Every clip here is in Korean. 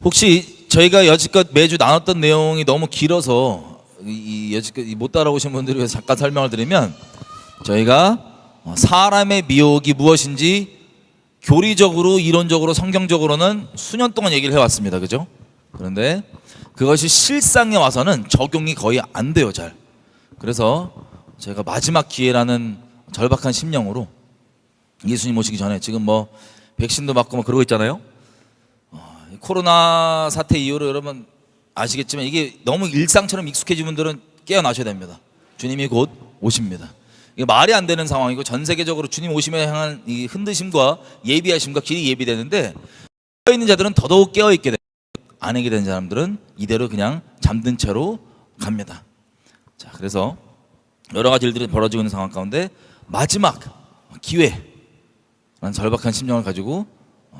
혹시 저희가 여지껏 매주 나눴던 내용이 너무 길어서 여지껏 못 따라오신 분들을 위해서 잠깐 설명을 드리면, 저희가 사람의 미혹이 무엇인지 교리적으로 이론적으로 성경적으로는 수년 동안 얘기를 해왔습니다. 그죠? 그런데 그것이 실상에 와서는 적용이 거의 안 돼요. 잘. 그래서 제가 마지막 기회라는 절박한 심령으로 예수님 오시기 전에, 지금 뭐 백신도 맞고 뭐 그러고 있잖아요. 코로나 사태 이후로 여러분 아시겠지만 이게 너무 일상처럼 익숙해진 분들은 깨어나셔야 됩니다. 주님이 곧 오십니다. 이게 말이 안 되는 상황이고, 전 세계적으로 주님 오심에 향한 이 흔드심과 예비하심과 길이 예비되는데, 깨어있는 자들은 더더욱 깨어있게 됩니다. 안 하게 된 사람들은 이대로 그냥 잠든 채로 갑니다. 자, 그래서 여러 가지 일들이 벌어지고 있는 상황 가운데 마지막 기회라는 절박한 심령을 가지고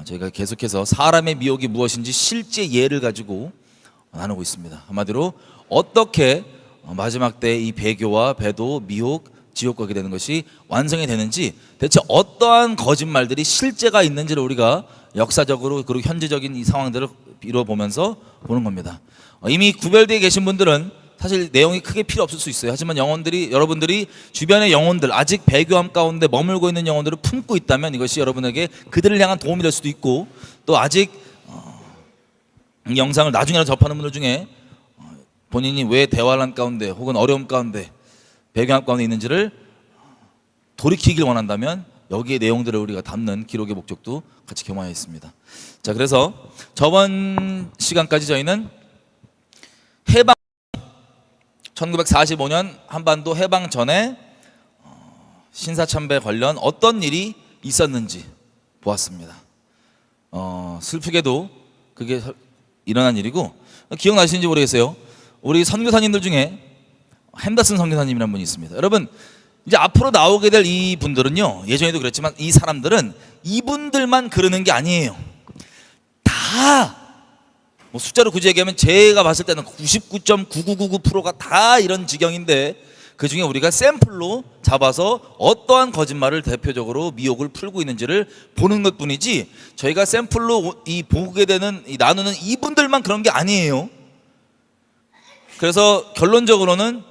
저희가 계속해서 사람의 미혹이 무엇인지 실제 예를 가지고 나누고 있습니다. 한마디로 어떻게 마지막 때 이 배교와 배도, 미혹, 지옥 가게 되는 것이 완성이 되는지, 대체 어떠한 거짓말들이 실제가 있는지를 우리가 역사적으로 그리고 현재적인 이 상황들을 이뤄보면서 보는 겁니다. 이미 구별되어 계신 분들은 사실 내용이 크게 필요 없을 수 있어요. 하지만 여러분들이 주변의 영혼들, 아직 배교함 가운데 머물고 있는 영혼들을 품고 있다면 이것이 여러분에게 그들을 향한 도움이 될 수도 있고, 또 아직 이 영상을 나중에라도 접하는 분들 중에 본인이 왜 대환란 가운데 혹은 어려움 가운데 배교함 가운데 있는지를 돌이키길 원한다면 여기에 내용들을 우리가 담는 기록의 목적도 같이 겸하여 있습니다. 자, 그래서 저번 시간까지 저희는 해방 1945년 한반도 해방 전에 신사참배 관련 어떤 일이 있었는지 보았습니다. 슬프게도 그게 일어난 일이고, 기억나시는지 모르겠어요. 우리 선교사님들 중에 핸더슨 선교사님이라는 분이 있습니다. 여러분, 이제 앞으로 나오게 될 이 분들은요, 예전에도 그랬지만 이 사람들은 이분들만 그러는 게 아니에요. 다 뭐 숫자로 굳이 얘기하면 제가 봤을 때는 99.9999%가 다 이런 지경인데, 그 중에 우리가 샘플로 잡아서 어떠한 거짓말을 대표적으로 미혹을 풀고 있는지를 보는 것 뿐이지, 저희가 샘플로 보게 되는 나누는 이분들만 그런 게 아니에요. 그래서 결론적으로는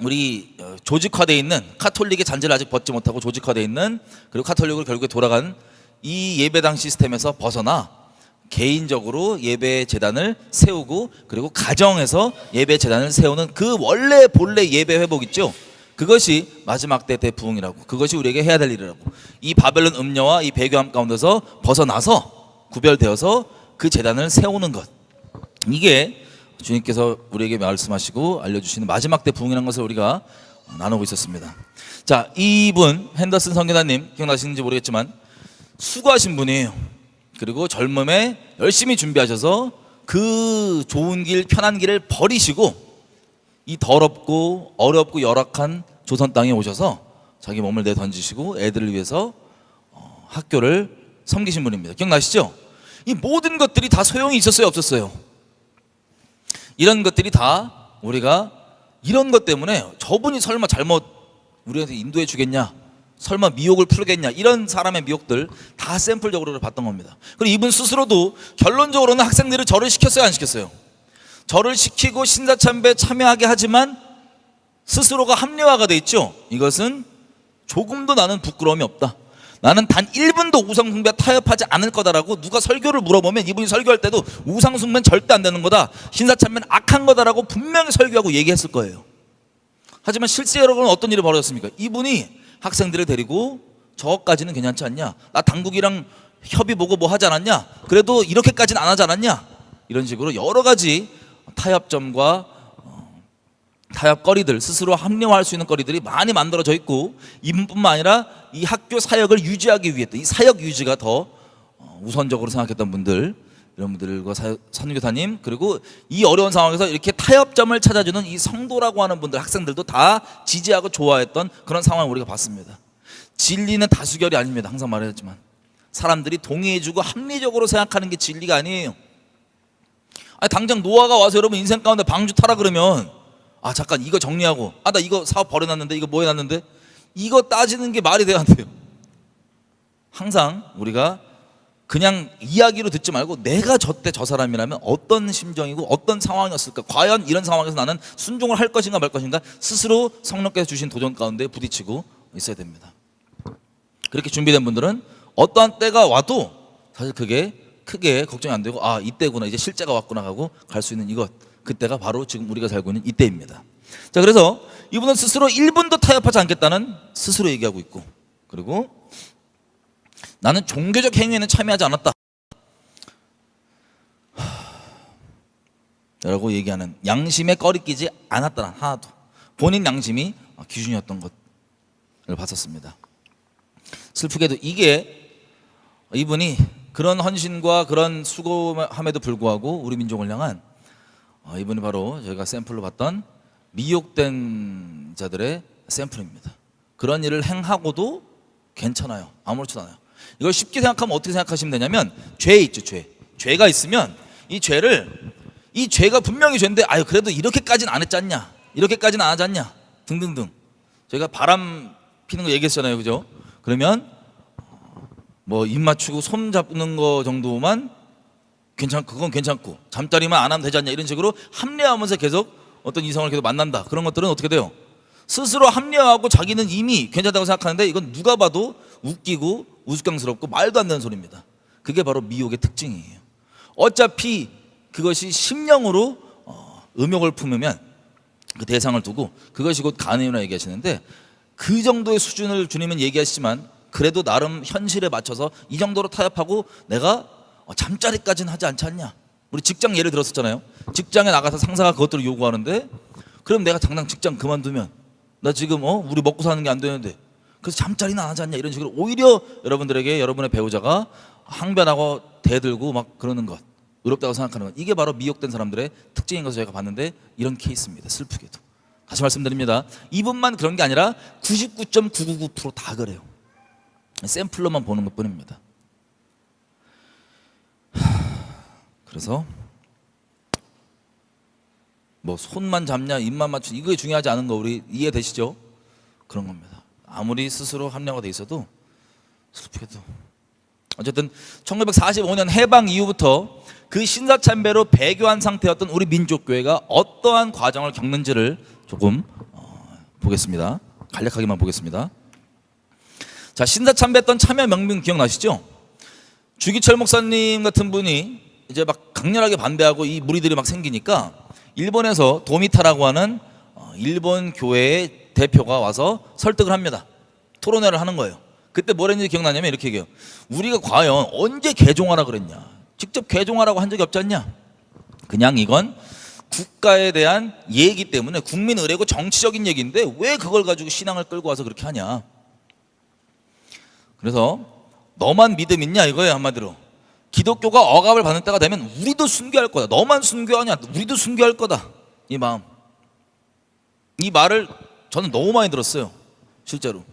우리 조직화되어 있는 카톨릭의 잔재를 아직 벗지 못하고 조직화되어 있는, 그리고 카톨릭으로 결국에 돌아간 이 예배당 시스템에서 벗어나 개인적으로 예배 재단을 세우고, 그리고 가정에서 예배 재단을 세우는 그 원래 본래 예배 회복 있죠. 그것이 마지막 때 대부흥이라고, 그것이 우리에게 해야 될 일이라고. 이 바벨론 음녀와 이 배교함 가운데서 벗어나서 구별되어서 그 재단을 세우는 것, 이게 주님께서 우리에게 말씀하시고 알려주시는 마지막 때 부흥이라는 것을 우리가 나누고 있었습니다. 자, 이분 핸더슨 선교사님 기억나시는지 모르겠지만 수고하신 분이에요. 그리고 젊음에 열심히 준비하셔서 그 좋은 길, 편한 길을 버리시고 이 더럽고 어렵고 열악한 조선 땅에 오셔서 자기 몸을 내던지시고 애들을 위해서 학교를 섬기신 분입니다. 기억나시죠? 이 모든 것들이 다 소용이 있었어요, 없었어요? 이런 것들이 다 우리가 이런 것 때문에 저분이 설마 잘못 우리한테 인도해 주겠냐, 설마 미혹을 풀겠냐, 이런 사람의 미혹들 다 샘플적으로 봤던 겁니다. 그리고 이분 스스로도 결론적으로는 학생들을 절을 시켰어요, 안 시켰어요? 절을 시키고 신사참배에 참여하게 하지만 스스로가 합리화가 돼 있죠. 이것은 조금도 나는 부끄러움이 없다, 나는 단 1분도 우상숭배에 타협하지 않을 거다라고 누가 설교를 물어보면 이분이 설교할 때도 우상숭배는 절대 안 되는 거다, 신사참배는 악한 거다라고 분명히 설교하고 얘기했을 거예요. 하지만 실제로는 어떤 일이 벌어졌습니까? 이분이 학생들을 데리고 저까지는 괜찮지 않냐, 나 당국이랑 협의 보고 뭐 하지 않았냐, 그래도 이렇게까지는 안 하지 않았냐, 이런 식으로 여러 가지 타협점과 타협거리들, 스스로 합리화할 수 있는 거리들이 많이 만들어져 있고, 이분뿐만 아니라 이 학교 사역을 유지하기 위해 이 사역 유지가 더 우선적으로 생각했던 분들, 이런 분들과 선교사님, 그리고 이 어려운 상황에서 이렇게 타협점을 찾아주는 이 성도라고 하는 분들, 학생들도 다 지지하고 좋아했던 그런 상황을 우리가 봤습니다. 진리는 다수결이 아닙니다. 항상 말했지만 사람들이 동의해주고 합리적으로 생각하는 게 진리가 아니에요. 아니, 당장 노아가 와서 여러분 인생 가운데 방주 타라 그러면 아 잠깐 이거 정리하고, 아 나 이거 사업 버려놨는데, 이거 뭐 해놨는데, 이거 따지는 게 말이 돼야 안 돼요. 항상 우리가 그냥 이야기로 듣지 말고 내가 저 때 저 사람이라면 어떤 심정이고 어떤 상황이었을까, 과연 이런 상황에서 나는 순종을 할 것인가 말 것인가, 스스로 성령께서 주신 도전 가운데 부딪히고 있어야 됩니다. 그렇게 준비된 분들은 어떠한 때가 와도 사실 그게 크게 걱정이 안 되고, 아 이때구나, 이제 실제가 왔구나 하고 갈 수 있는 이것, 그때가 바로 지금 우리가 살고 있는 이때입니다. 자, 그래서 이분은 스스로 1분도 타협하지 않겠다는 스스로 얘기하고 있고, 그리고 나는 종교적 행위에는 참여하지 않았다 라고 얘기하는, 양심에 꺼리끼지 않았다는, 하나도 본인 양심이 기준이었던 것을 봤었습니다. 슬프게도 이게 이분이 그런 헌신과 그런 수고함에도 불구하고 우리 민족을 향한, 이분이 바로 저희가 샘플로 봤던 미혹된 자들의 샘플입니다. 그런 일을 행하고도 괜찮아요, 아무렇지도 않아요. 이걸 쉽게 생각하면 어떻게 생각하시면 되냐면, 죄 있죠, 죄가 있으면 이 죄가 분명히 죄인데, 아유 그래도 이렇게까지는 안 했지 않냐, 이렇게까지는 안 하지 않냐 등등등. 저희가 바람 피는 거 얘기했잖아요, 그죠? 그러면 뭐 입 맞추고 손 잡는 거 정도만 그건 괜찮고 잠자리만 안 하면 되지 않냐, 이런 식으로 합리화하면서 계속 어떤 이성을 계속 만난다. 그런 것들은 어떻게 돼요? 스스로 합리화하고 자기는 이미 괜찮다고 생각하는데, 이건 누가 봐도 웃기고 우스꽝스럽고 말도 안 되는 소리입니다. 그게 바로 미혹의 특징이에요. 어차피 그것이 심령으로 음욕을 품으면 그 대상을 두고, 그것이 곧 간음이라 얘기하시는데, 그 정도의 수준을 주님은 얘기하시지만 그래도 나름 현실에 맞춰서 이 정도로 타협하고 내가 잠자리까지는 하지 않지 않냐. 우리 직장 예를 들었었잖아요. 직장에 나가서 상사가 그것들을 요구하는데, 그럼 내가 당장 직장 그만두면 나 지금 우리 먹고 사는 게 안 되는데, 그래서 잠자리는 안 하지 않냐, 이런 식으로 오히려 여러분들에게 여러분의 배우자가 항변하고 대들고 막 그러는 것, 의롭다고 생각하는 것, 이게 바로 미혹된 사람들의 특징인 것을 저희가 봤는데, 이런 케이스입니다. 슬프게도 다시 말씀드립니다. 이분만 그런 게 아니라 99.999% 다 그래요. 샘플로만 보는 것 뿐입니다. 그래서 뭐 손만 잡냐 입만 맞추냐 이게 중요하지 않은 거 우리 이해되시죠? 그런 겁니다. 아무리 스스로 합리화가 돼 있어도 슬프게도 어쨌든 1945년 해방 이후부터 그 신사참배로 배교한 상태였던 우리 민족교회가 어떠한 과정을 겪는지를 조금 보겠습니다. 간략하게만 보겠습니다. 자, 신사참배했던 참여 명분 기억나시죠? 주기철 목사님 같은 분이 이제 막 강렬하게 반대하고 이 무리들이 막 생기니까 일본에서 도미타라고 하는 일본 교회의 대표가 와서 설득을 합니다. 토론회를 하는 거예요. 그때 뭘 했는지 기억나냐면 이렇게 얘기해요. 우리가 과연 언제 개종하라 그랬냐, 직접 개종하라고 한 적이 없지 않냐. 그냥 이건 국가에 대한 예의이기 때문에 국민 의례고 정치적인 얘기인데 왜 그걸 가지고 신앙을 끌고 와서 그렇게 하냐. 그래서 너만 믿음 있냐 이거예요. 한마디로 기독교가 억압을 받는 때가 되면 우리도 순교할 거다. 너만 순교하냐, 우리도 순교할 거다. 이 마음, 이 말을 저는 너무 많이 들었어요. 실제로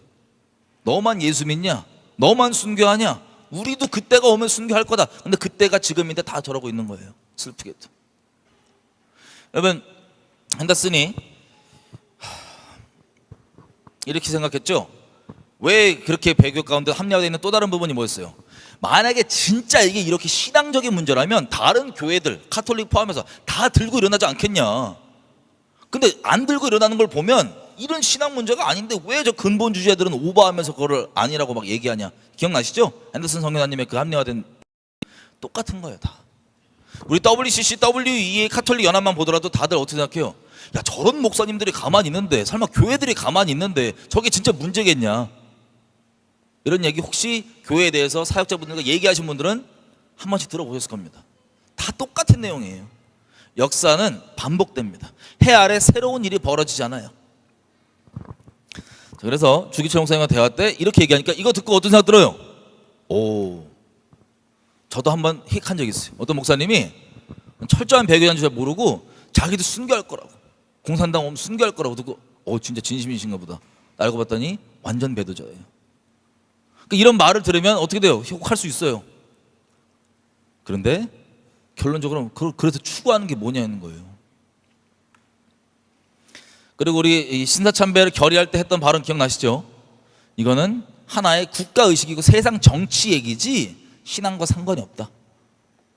너만 예수 믿냐, 너만 순교하냐, 우리도 그때가 오면 순교할 거다. 근데 그때가 지금인데 다 저러고 있는 거예요. 슬프게도. 여러분, 핸더슨이 이렇게 생각했죠. 왜 그렇게 배교 가운데 합리화되어 있는 또 다른 부분이 뭐였어요? 만약에 진짜 이게 이렇게 신앙적인 문제라면 다른 교회들, 카톨릭 포함해서 다 들고 일어나지 않겠냐. 근데 안 들고 일어나는 걸 보면 이런 신앙 문제가 아닌데 왜 저 근본 주제들은 오버하면서 그거를 아니라고 막 얘기하냐. 기억나시죠? 핸더슨 성교사님의 그 합리화된, 똑같은 거예요. 다 우리 WCC, WEA 카톨릭 연합만 보더라도 다들 어떻게 생각해요? 야, 저런 목사님들이 가만히 있는데, 설마 교회들이 가만히 있는데 저게 진짜 문제겠냐. 이런 얘기 혹시 교회에 대해서 사역자분들과 얘기하신 분들은 한 번씩 들어보셨을 겁니다. 다 똑같은 내용이에요. 역사는 반복됩니다. 해 아래 새로운 일이 벌어지지 않아요. 그래서 주기철 목사님과 대화 때 이렇게 얘기하니까 이거 듣고 어떤 생각 들어요? 오, 저도 한번 힉한 적이 있어요. 어떤 목사님이 철저한 배교자인 줄 모르고 자기도 순교할 거라고, 공산당 오면 순교할 거라고 듣고 진짜 진심이신가 보다. 알고 봤더니 완전 배도자예요. 이런 말을 들으면 어떻게 돼요? 혹할 수 있어요. 그런데 결론적으로 그래서 추구하는 게 뭐냐는 거예요. 그리고 우리 신사참배를 결의할 때 했던 발언 기억나시죠? 이거는 하나의 국가의식이고 세상 정치 얘기지 신앙과 상관이 없다.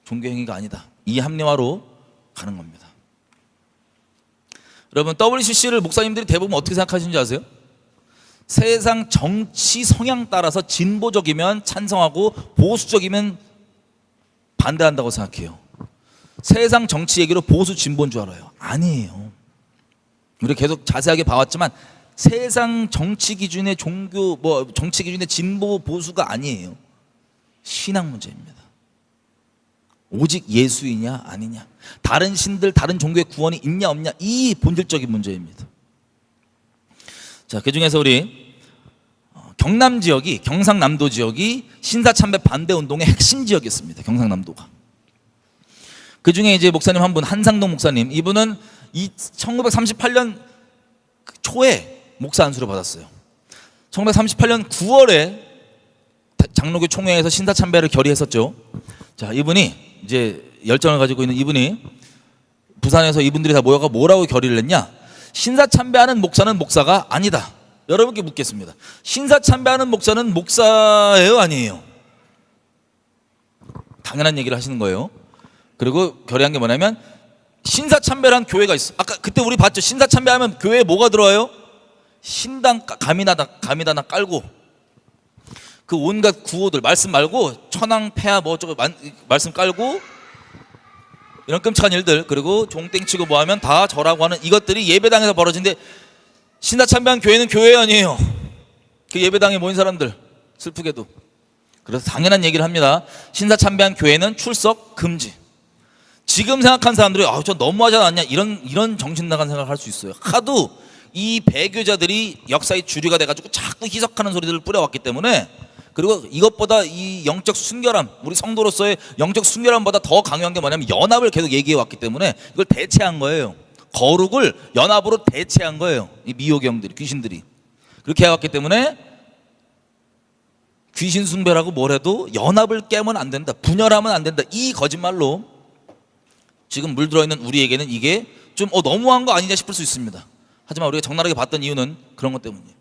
종교 행위가 아니다. 이 합리화로 가는 겁니다. 여러분, WCC를 목사님들이 대부분 어떻게 생각하시는지 아세요? 세상 정치 성향 따라서 진보적이면 찬성하고 보수적이면 반대한다고 생각해요. 세상 정치 얘기로 보수 진보인 줄 알아요. 아니에요. 우리 계속 자세하게 봐왔지만 세상 정치 기준의 종교, 정치 기준의 진보 보수가 아니에요. 신앙 문제입니다. 오직 예수이냐 아니냐, 다른 신들 다른 종교의 구원이 있냐 없냐, 이 본질적인 문제입니다. 자, 그중에서 우리 경남 지역이, 경상남도 지역이 신사참배 반대 운동의 핵심 지역이었습니다. 경상남도가. 그중에 이제 목사님 한 분, 한상동 목사님, 이분은 1938년 초에 목사 안수를 받았어요. 1938년 9월에 장로교 총회에서 신사참배를 결의했었죠. 자, 이분이 이제 열정을 가지고 있는 이분이 부산에서 이분들이 다 모여가 뭐라고 결의를 했냐? 신사참배하는 목사는 목사가 아니다. 여러분께 묻겠습니다. 신사참배하는 목사는 목사예요, 아니에요? 당연한 얘기를 하시는 거예요. 그리고 결의한 게 뭐냐면 신사참배라는 교회가 있어. 아까 그때 우리 봤죠? 신사참배하면 교회에 뭐가 들어와요? 신당 감이나 깔고 그 온갖 구호들, 말씀 말고 천황 폐하 뭐 어쩌고 말씀 깔고 이런 끔찍한 일들, 그리고 종땡 치고 뭐 하면 다 저라고 하는 이것들이 예배당에서 벌어진데, 신사참배한 교회는 교회 아니에요. 그 예배당에 모인 사람들, 슬프게도. 그래서 당연한 얘기를 합니다. 신사참배한 교회는 출석 금지. 지금 생각한 사람들이 저 너무하지 않냐, 이런 정신 나간 생각을 할 수 있어요. 하도 이 배교자들이 역사의 주류가 돼가지고 자꾸 희석하는 소리들을 뿌려왔기 때문에, 그리고 이것보다 이 영적 순결함, 우리 성도로서의 영적 순결함보다 더 강요한 게 뭐냐면 연합을 계속 얘기해 왔기 때문에 이걸 대체한 거예요. 거룩을 연합으로 대체한 거예요. 이 미호경들이, 귀신들이 그렇게 해왔기 때문에 귀신 숭배라고 뭘 해도 연합을 깨면 안 된다, 분열하면 안 된다, 이 거짓말로 지금 물들어 있는 우리에게는 이게 좀 너무한 거 아니냐 싶을 수 있습니다. 하지만 우리가 적나라하게 봤던 이유는 그런 것 때문이에요.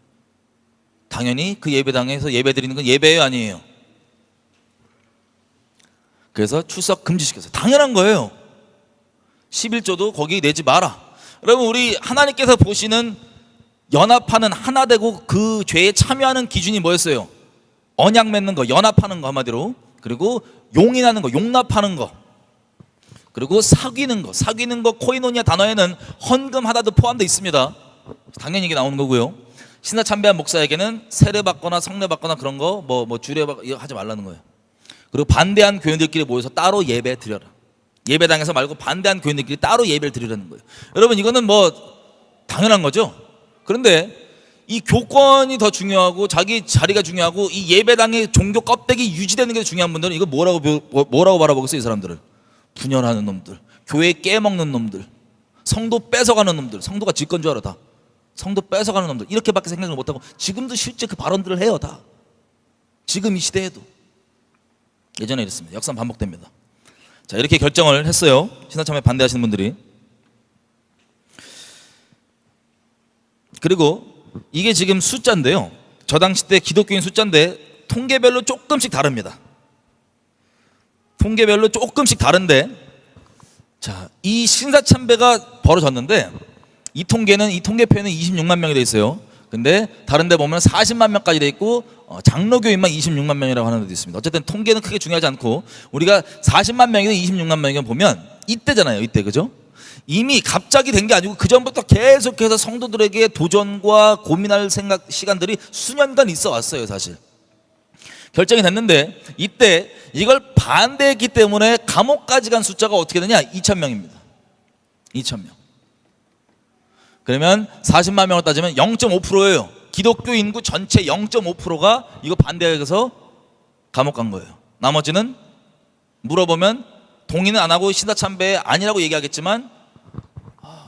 당연히 그 예배당에서 예배 드리는 건 예배예요, 아니에요? 그래서 출석 금지시켰어요. 당연한 거예요. 11조도 거기 내지 마라. 여러분, 우리 하나님께서 보시는 연합하는, 하나 되고 그 죄에 참여하는 기준이 뭐였어요? 언약 맺는 거, 연합하는 거 한마디로. 그리고 용인하는 거, 용납하는 거. 그리고 사귀는 거, 코이노니아 단어에는 헌금 하나도 포함되어 있습니다. 당연히 이게 나오는 거고요. 신사참배한 목사에게는 세례받거나 성례받거나 그런 거 주례받 하지 말라는 거예요. 그리고 반대한 교인들끼리 모여서 따로 예배 드려라. 예배당에서 말고 반대한 교인들끼리 따로 예배를 드리라는 거예요. 여러분, 이거는 당연한 거죠. 그런데 이 교권이 더 중요하고 자기 자리가 중요하고 이 예배당의 종교 껍데기 유지되는 게 중요한 분들은 이거 뭐라고 바라보겠어요? 이 사람들을 분열하는 놈들, 교회 깨먹는 놈들, 성도 뺏어가는 놈들, 성도가 지건 줄 알아. 다 성도 뺏어가는 놈들, 이렇게밖에 생각을 못하고 지금도 실제 그 발언들을 해요. 다 지금 이 시대에도. 예전에 이랬습니다. 역사는 반복됩니다. 자, 이렇게 결정을 했어요. 신사참배 반대하시는 분들이. 그리고 이게 지금 숫자인데요, 저 당시 때 기독교인 숫자인데 통계별로 조금씩 다릅니다. 통계별로 조금씩 다른데, 자, 이 신사참배가 벌어졌는데 이 통계표에는 26만 명이 돼 있어요. 근데 다른 데 보면 40만 명까지 돼 있고 장로교인만 26만 명이라고 하는 데도 있습니다. 어쨌든 통계는 크게 중요하지 않고 우리가 40만 명이든 26만 명이든 보면 이때잖아요. 이때, 그죠? 이미 갑자기 된 게 아니고 그 전부터 계속해서 성도들에게 도전과 고민할 시간들이 수년간 있어 왔어요. 사실 결정이 됐는데 이때 이걸 반대했기 때문에 감옥까지 간 숫자가 어떻게 되냐? 2,000명입니다. 2,000명. 그러면 40만 명을 따지면 0.5%예요. 기독교 인구 전체 0.5%가 이거 반대해서 감옥 간 거예요. 나머지는 물어보면 동의는 안 하고 신사참배 아니라고 얘기하겠지만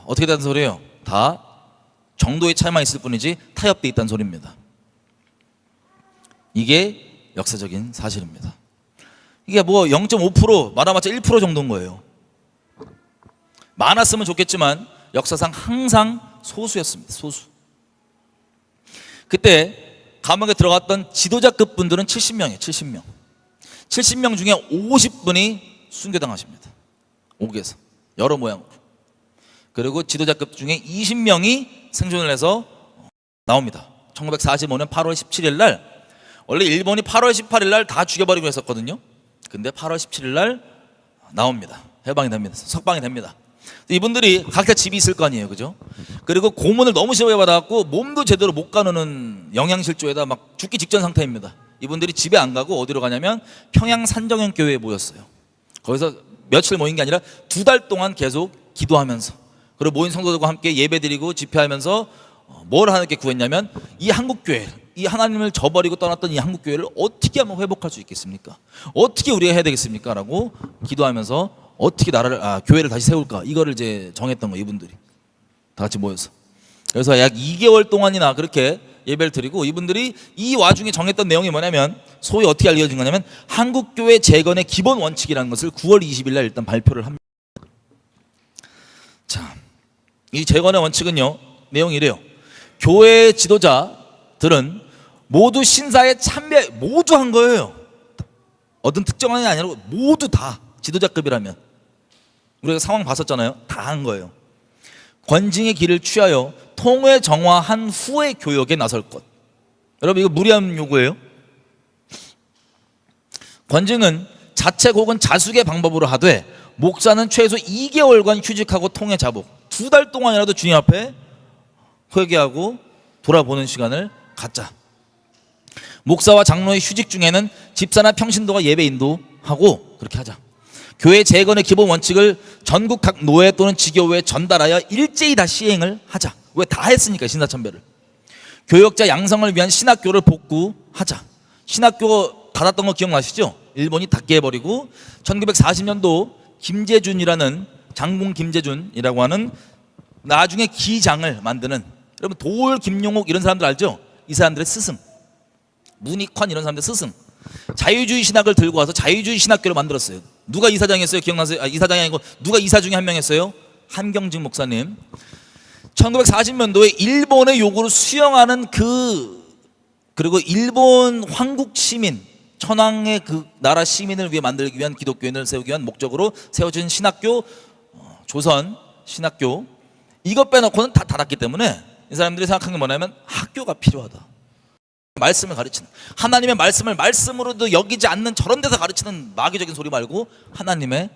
어떻게 된 소리예요? 다 정도의 차이만 있을 뿐이지 타협돼 있다는 소리입니다. 이게 역사적인 사실입니다. 이게 0.5% 말아봤자 1% 정도인 거예요. 많았으면 좋겠지만 역사상 항상 소수였습니다. 소수. 그때 감옥에 들어갔던 지도자급 분들은 70명이에요. 70명. 70명 중에 50분이 순교당하십니다. 옥에서 여러 모양으로. 그리고 지도자급 중에 20명이 생존을 해서 나옵니다. 1945년 8월 17일 날, 원래 일본이 8월 18일 날 다 죽여버리고 했었거든요. 근데 8월 17일 날 나옵니다. 해방이 됩니다. 석방이 됩니다. 이분들이 각자 집이 있을 거 아니에요, 그죠? 그리고 고문을 너무 심하게 받아갖고 몸도 제대로 못 가누는 영양실조에다 막 죽기 직전 상태입니다. 이분들이 집에 안 가고 어디로 가냐면 평양 산정형교회에 모였어요. 거기서 며칠 모인 게 아니라 2달 동안 계속 기도하면서, 그리고 모인 성도들과 함께 예배드리고 집회하면서 뭘 하나님께 구했냐면, 이 한국교회, 이 하나님을 저버리고 떠났던 이 한국교회를 어떻게 하면 회복할 수 있겠습니까? 어떻게 우리가 해야 되겠습니까? 라고 기도하면서 어떻게 교회를 다시 세울까, 이거를 이제 정했던 거예요. 이분들이 다 같이 모여서. 그래서 약 2개월 동안이나 그렇게 예배를 드리고, 이분들이 이 와중에 정했던 내용이 뭐냐면, 소위 어떻게 알려진 거냐면, 한국교회 재건의 기본 원칙이라는 것을 9월 20일 날 일단 발표를 합니다. 자, 이 재건의 원칙은요, 내용이 이래요. 교회 지도자들은 모두 신사에 참배, 모두 한 거예요. 어떤 특정한 게 아니라 모두 다 지도자급이라면. 우리가 상황 봤었잖아요. 다 한 거예요. 권징의 길을 취하여 통회 정화한 후에 교역에 나설 것. 여러분, 이거 무리한 요구예요. 권징은 자책 혹은 자숙의 방법으로 하되, 목사는 최소 2개월간 휴직하고 통회 자복, 2달 동안이라도 주님 앞에 회개하고 돌아보는 시간을 갖자. 목사와 장로의 휴직 중에는 집사나 평신도가 예배 인도하고 그렇게 하자. 교회 재건의 기본 원칙을 전국 각 노회 또는 지교회에 전달하여 일제히 다 시행을 하자. 왜? 다 했으니까, 신사참배를. 교역자 양성을 위한 신학교를 복구하자. 신학교 닫았던 거 기억나시죠? 일본이 닫게 해버리고 1940년도 김재준이라는, 장군 김재준이라고 하는 나중에 기장을 만드는, 여러분 도올 김용옥 이런 사람들 알죠? 이 사람들의 스승, 문익환 이런 사람들의 스승, 자유주의 신학을 들고 와서 자유주의 신학교를 만들었어요. 누가 이사장이었어요? 기억나세요? 이사장이 아니고 누가 이사 중에 한 명 했어요? 한경직 목사님. 1940년도에 일본의 요구를 수용하는 그리고 일본 황국 시민, 천황의 그 나라 시민을 위해 만들기 위한 기독교인을 세우기 위한 목적으로 세워진 신학교, 조선 신학교, 이것 빼놓고는 다 닫았기 때문에 이 사람들이 생각한 게 뭐냐면, 학교가 필요하다. 말씀을 가르치는, 하나님의 말씀을 말씀으로도 여기지 않는 저런 데서 가르치는 마귀적인 소리 말고 하나님의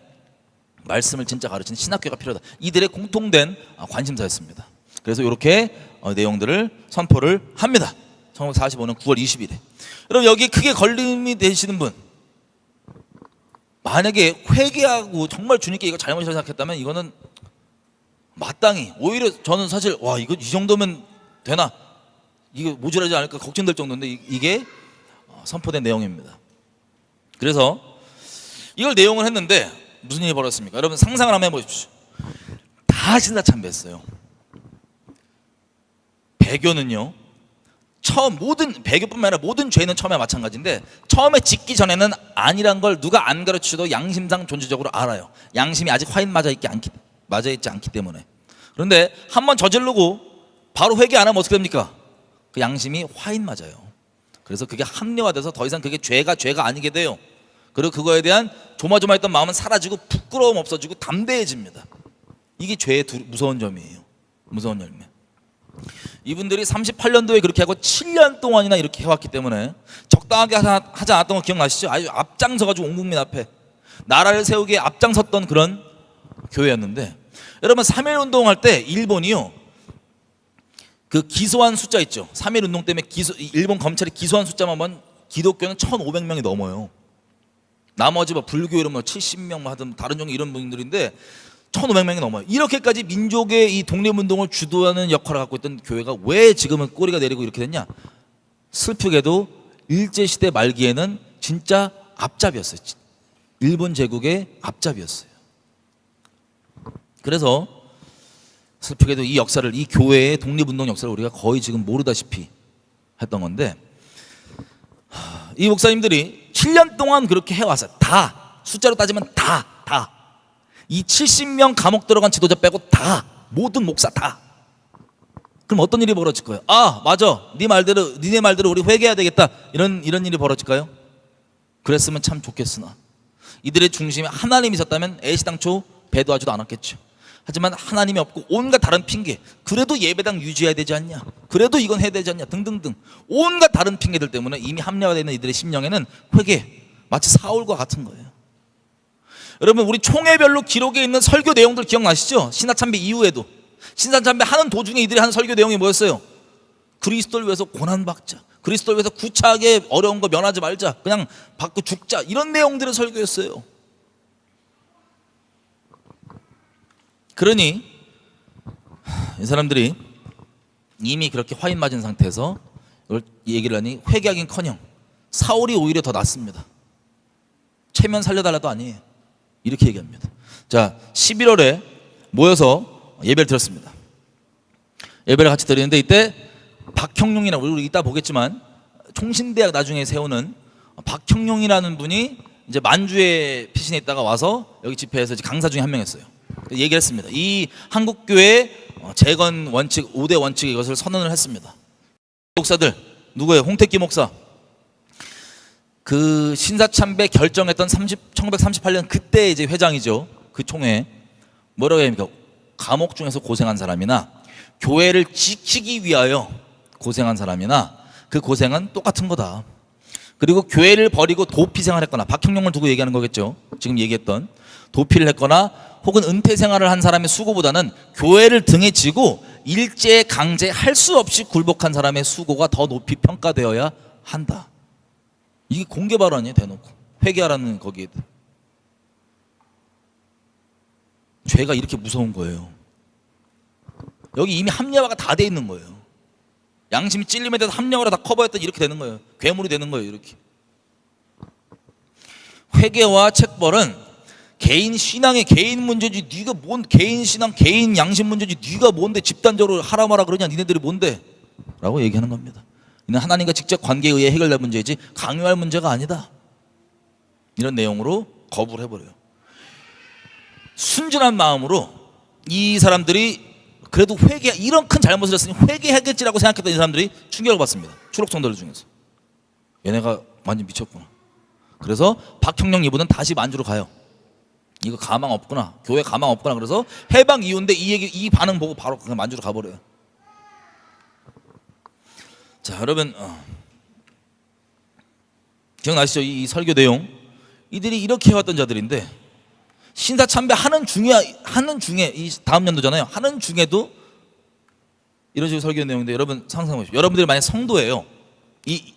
말씀을 진짜 가르치는 신학교가 필요하다. 이들의 공통된 관심사였습니다. 그래서 이렇게 내용들을 선포를 합니다. 1945년 9월 20일에. 여러분, 여기 크게 걸림이 되시는 분, 만약에 회개하고 정말 주님께 이거 잘못이라고 생각했다면 이거는 마땅히, 오히려 저는 사실 이거 이 정도면 되나, 이게 모자라지 않을까 걱정될 정도인데, 이게 선포된 내용입니다. 그래서 이걸 내용을 했는데 무슨 일이 벌어졌습니까? 여러분 상상을 한번 해보십시오. 다 신사참배했어요. 배교는요, 배교뿐만 아니라 모든 죄는 처음에 마찬가지인데, 처음에 짓기 전에는 아니란 걸 누가 안 가르쳐도 양심상 존재적으로 알아요. 양심이 아직 화인 맞아 있지 않기 때문에. 그런데 한번 저지르고 바로 회개 안 하면 어떻게 됩니까? 그 양심이 화인 맞아요. 그래서 그게 합리화돼서 더 이상 그게 죄가 아니게 돼요. 그리고 그거에 대한 조마조마했던 마음은 사라지고 부끄러움 없어지고 담대해집니다. 이게 죄의 무서운 점이에요. 무서운 열매. 이분들이 38년도에 그렇게 하고 7년 동안이나 이렇게 해왔기 때문에 적당하게 하지 않았던 거 기억나시죠? 아주 앞장서가지고 온 국민 앞에 나라를 세우기에 앞장섰던 그런 교회였는데, 여러분 3.1 운동할 때 일본이요, 그 기소한 숫자 있죠? 3.1 운동 때문에 일본 검찰이 기소한 숫자만 보면 기독교는 1,500명이 넘어요. 나머지 불교 이런 70명 하든 다른 종교 이런 분들인데 1,500명이 넘어요. 이렇게까지 민족의 이 독립운동을 주도하는 역할을 갖고 있던 교회가 왜 지금은 꼬리가 내리고 이렇게 됐냐? 슬프게도 일제시대 말기에는 진짜 앞잡이였어요. 일본 제국의 앞잡이였어요. 그래서 슬프게도 이 역사를, 이 교회의 독립운동 역사를 우리가 거의 지금 모르다시피 했던 건데, 이 목사님들이 7년 동안 그렇게 해왔어요. 다, 숫자로 따지면 다. 이 70명 감옥 들어간 지도자 빼고 다, 모든 목사 다. 그럼 어떤 일이 벌어질 거예요? 맞아, 니네 말대로 우리 회개해야 되겠다, 이런 일이 벌어질까요? 그랬으면 참 좋겠으나 이들의 중심에 하나님이 있었다면 애시당초 배도하지도 않았겠죠. 하지만 하나님이 없고 온갖 다른 핑계, 그래도 예배당 유지해야 되지 않냐, 그래도 이건 해야 되지 않냐 등등등 온갖 다른 핑계들 때문에 이미 합리화되어 있는 이들의 심령에는 회개, 마치 사울과 같은 거예요. 여러분, 우리 총회별로 기록에 있는 설교 내용들 기억나시죠? 신사참배 이후에도 신사참배 하는 도중에 이들이 하는 설교 내용이 뭐였어요? 그리스도를 위해서 고난받자, 그리스도를 위해서 구차하게 어려운 거 면하지 말자, 그냥 받고 죽자, 이런 내용들의 설교였어요. 그러니 이 사람들이 이미 그렇게 화인 맞은 상태에서 이걸 얘기를 하니 회개하긴커녕 사울이 오히려 더 낫습니다. 체면 살려달라도 아니에요. 이렇게 얘기합니다. 자, 11월에 모여서 예배를 드렸습니다. 예배를 같이 드리는데 이때 박형룡이라고, 우리 이따 보겠지만 총신대학 나중에 세우는 박형룡이라는 분이 이제 만주에 피신해 있다가 와서 여기 집회에서 강사 중에 한 명이었어요. 얘기를 했습니다. 이 한국교회 재건 원칙 5대 원칙 이것을 선언을 했습니다. 목사들 누구예요? 홍택기 목사. 그 신사참배 결정했던 1938년 그때 이제 회장이죠. 그 총회 뭐라고 합니까? 감옥 중에서 고생한 사람이나 교회를 지키기 위하여 고생한 사람이나 그 고생은 똑같은 거다. 그리고 교회를 버리고 도피 생활했거나, 박형룡을 두고 얘기하는 거겠죠. 지금 얘기했던 도피를 했거나 혹은 은퇴 생활을 한 사람의 수고보다는 교회를 등에 지고 일제 강제 할 수 없이 굴복한 사람의 수고가 더 높이 평가되어야 한다. 이게 공개 발언이에요. 대놓고 회개하라는 거기에. 죄가 이렇게 무서운 거예요. 여기 이미 합리화가 다 돼 있는 거예요. 양심이 찔림에 대해서 합리화로 다 커버했더니 이렇게 되는 거예요. 괴물이 되는 거예요. 이렇게. 회개와 책벌은 개인 신앙의 개인 문제지, 네가 뭔 개인 신앙 개인 양심 문제지, 네가 뭔데 집단적으로 하라 마라 그러냐, 니네들이 뭔데 라고 얘기하는 겁니다. 이는 하나님과 직접 관계에 의해 해결될 문제이지 강요할 문제가 아니다. 이런 내용으로 거부를 해버려요. 순진한 마음으로 이 사람들이 그래도 회개, 이런 큰 잘못을 했으니 회개하겠지라고 생각했던 이 사람들이 충격을 받습니다. 추록성들 중에서 얘네가 완전 미쳤구나. 그래서 박형룡 이분은 다시 만주로 가요. 이거 가망 없구나, 교회 가망 없구나. 그래서 해방 이후인데 이 반응 보고 바로 그냥 만주로 가버려요. 자, 여러분 기억나시죠? 이 설교 내용. 이들이 이렇게 해왔던 자들인데 신사참배 하는 중에 이 다음 연도잖아요. 하는 중에도 이런 식으로 설교 내용인데 여러분 상상해 보십시오. 여러분들이 만약 성도예요.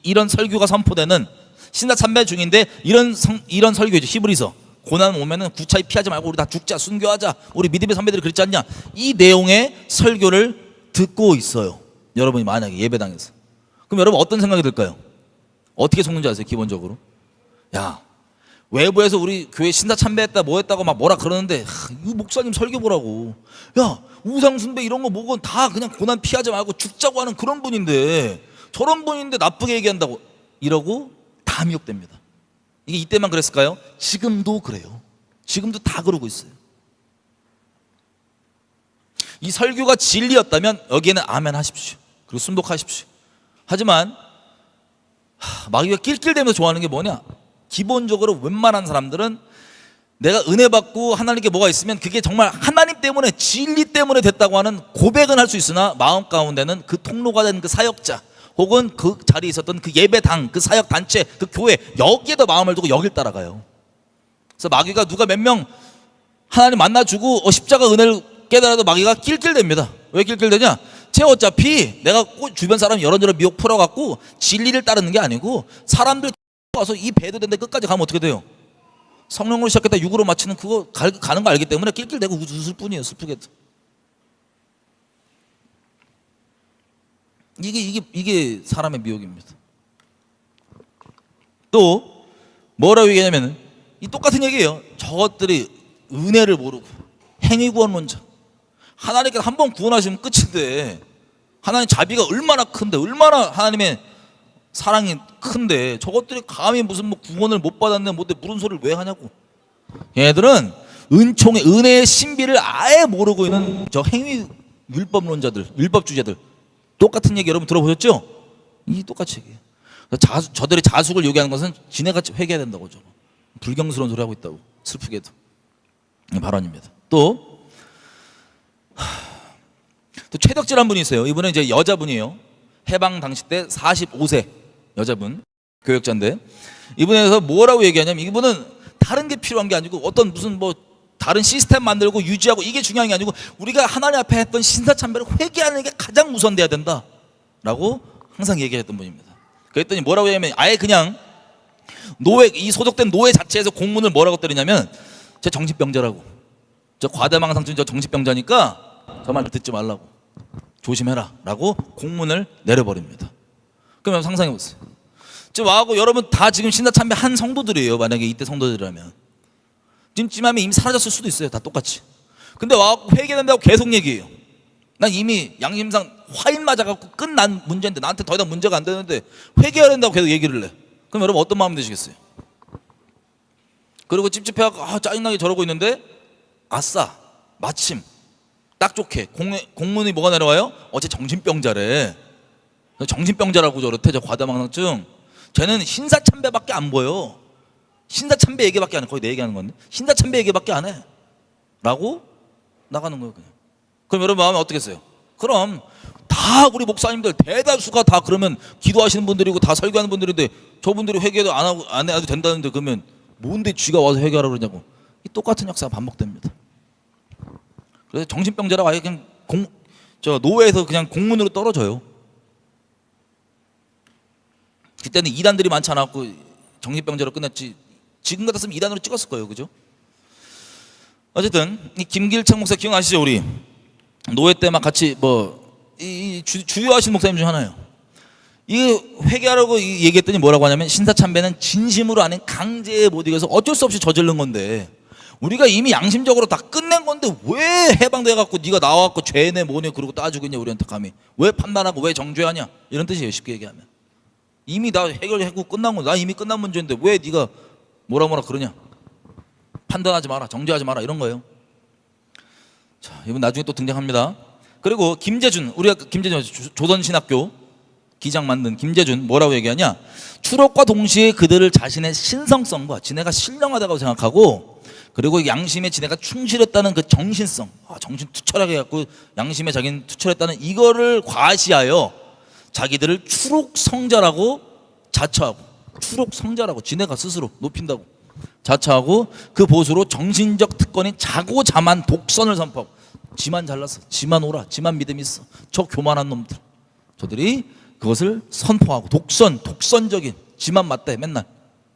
이런 설교가 선포되는 신사참배 중인데 이런 설교죠. 히브리서. 고난 오면은 구차히 피하지 말고 우리 다 죽자, 순교하자. 우리 믿음의 선배들이 그랬지 않냐. 이 내용의 설교를 듣고 있어요. 여러분이 만약에 예배당에서. 그럼 여러분 어떤 생각이 들까요? 어떻게 속는지 아세요? 기본적으로. 야, 외부에서 우리 교회 신사 참배했다 뭐 했다고 막 뭐라 그러는데 이 목사님 설교 보라고. 야, 우상 숭배 이런 거 뭐건 다 그냥 고난 피하지 말고 죽자고 하는 그런 분인데, 저런 분인데 나쁘게 얘기한다고 이러고 다 미혹됩니다. 이게 이때만 그랬을까요? 지금도 그래요. 지금도 다 그러고 있어요. 이 설교가 진리였다면 여기에는 아멘 하십시오. 그리고 순복하십시오. 하지만 마귀가 낄낄대면서 좋아하는 게 뭐냐? 기본적으로 웬만한 사람들은 내가 은혜 받고 하나님께 뭐가 있으면 그게 정말 하나님 때문에, 진리 때문에 됐다고 하는 고백은 할 수 있으나 마음 가운데는 그 통로가 된 그 사역자 혹은 그 자리에 있었던 그 예배당, 그 사역 단체, 그 교회, 여기에도 마음을 두고 여길 따라가요. 그래서 마귀가 누가 몇 명 하나님 만나주고 십자가 은혜를 깨달아도 마귀가 낄낄댑니다. 왜 낄낄대냐? 쟤 어차피 내가 주변 사람 여런저런 미혹 풀어갖고 진리를 따르는 게 아니고 사람들 와서 이 배도 된데 끝까지 가면 어떻게 돼요? 성령으로 시작했다 육으로 마치는 그거 가는 거 알기 때문에 낄낄대고 웃을 뿐이에요. 슬프게도. 이게 사람의 미혹입니다. 또 뭐라고 얘기하냐면 이 똑같은 얘기예요. 저것들이 은혜를 모르고 행위구원론자. 하나님께서 한 번 구원하시면 끝인데, 하나님 자비가 얼마나 큰데, 얼마나 하나님의 사랑이 큰데 저것들이 감히 무슨 뭐 구원을 못 받았네 못해 무슨 소리를 왜 하냐고. 얘네들은 은총의 은혜의 신비를 아예 모르고 있는 저 행위 율법론자들, 율법주의자들. 똑같은 얘기 여러분 들어보셨죠? 이 똑같이 얘기해요. 저들이 자숙을 요구하는 것은 지네가 회개해야 된다고 죠. 불경스러운 소리 하고 있다고. 슬프게도 발언입니다. 또 최덕질한 분이 있어요. 이분은 이제 여자분이에요. 해방 당시 때 45세 여자분, 교역자인데 이분에서 뭐라고 얘기하냐면, 이분은 다른 게 필요한 게 아니고 어떤 무슨 뭐 다른 시스템 만들고 유지하고 이게 중요한 게 아니고 우리가 하나님 앞에 했던 신사참배를 회개하는 게 가장 우선돼야 된다라고 항상 얘기했던 분입니다. 그랬더니 뭐라고 얘기하면, 아예 그냥 노예, 이 소속된 노예 자체에서 공문을 뭐라고 때리냐면, 저 정신병자라고, 저 과대망상증 저 정신병자니까 저 말 듣지 말라고, 조심해라 라고 공문을 내려버립니다. 그러면 상상해보세요. 지금 와갖고 여러분 다 지금 신사참배 한 성도들이에요. 만약에 이때 성도들이라면 지금 찜하면 이미 사라졌을 수도 있어요. 다 똑같이. 근데 와갖고 회개된다고 계속 얘기해요. 난 이미 양심상 화인 맞아갖고 끝난 문제인데, 나한테 더 이상 문제가 안 되는데 회개해야 된다고 계속 얘기를 해. 그럼 여러분 어떤 마음 드시겠어요? 그리고 찝찝해갖고 짜증나게 저러고 있는데, 아싸 마침 딱 좋게 공문이 뭐가 내려와요? 어째 정신병자래. 정신병자라고 저렇대. 저 과다망상증. 쟤는 신사참배밖에 안 보여. 신사참배 얘기밖에 안 해. 거의 내 얘기하는 건데 신사참배 얘기밖에 안 해 라고 나가는 거예요. 그럼 여러분 마음이 어떻겠어요? 그럼 다 우리 목사님들 대다수가 다 그러면 기도하시는 분들이고 다 설교하는 분들인데, 저분들이 회개도 안 하고 안 해도 된다는데 그러면 뭔데 쥐가 와서 회개하라고 그러냐고. 이 똑같은 역사가 반복됩니다. 그래서 정신병자라고 아예 그냥 노예에서 그냥 공문으로 떨어져요. 그때는 이단들이 많지 않았고 정신병자로 끝냈지, 지금 같았으면 이단으로 찍었을 거예요. 그죠? 어쨌든 이 김길창 목사 기억나시죠? 우리 노예 때 막 같이 주요하신 목사님 중 하나예요. 이 회개하라고 얘기했더니 뭐라고 하냐면, 신사참배는 진심으로 아닌 강제에 못 이겨서 어쩔 수 없이 저지른 건데, 우리가 이미 양심적으로 다 끝낸 건데 왜 해방돼 갖고 네가 나와갖고 죄네 뭐네 그러고 따지고 있냐, 우리한테 감히. 왜 판단하고 왜 정죄하냐, 이런 뜻이에요. 쉽게 얘기하면 이미 다 해결하고 끝난 거, 나 이미 끝난 문제인데 왜 네가 뭐라 그러냐, 판단하지 마라, 정죄하지 마라, 이런 거예요. 자, 이분 나중에 또 등장합니다. 그리고 김재준, 우리가 김재준 조선신학교 기장 만든 김재준 뭐라고 얘기하냐, 추록과 동시에 그들을 자신의 신성성과 지네가 신령하다고 생각하고, 그리고 양심에 지네가 충실했다는 그 정신성, 정신 투철하게 갖고 양심에 자기는 투철했다는 이거를 과시하여 자기들을 추록성자라고 자처하고, 추록성자라고 지네가 스스로 높인다고 자처하고, 그 보수로 정신적 특권인 자고자만 독선을 선포하고, 지만 잘났어, 지만 오라, 지만 믿음 있어, 저 교만한 놈들, 저들이 그것을 선포하고, 독선적인, 지만 맞대, 맨날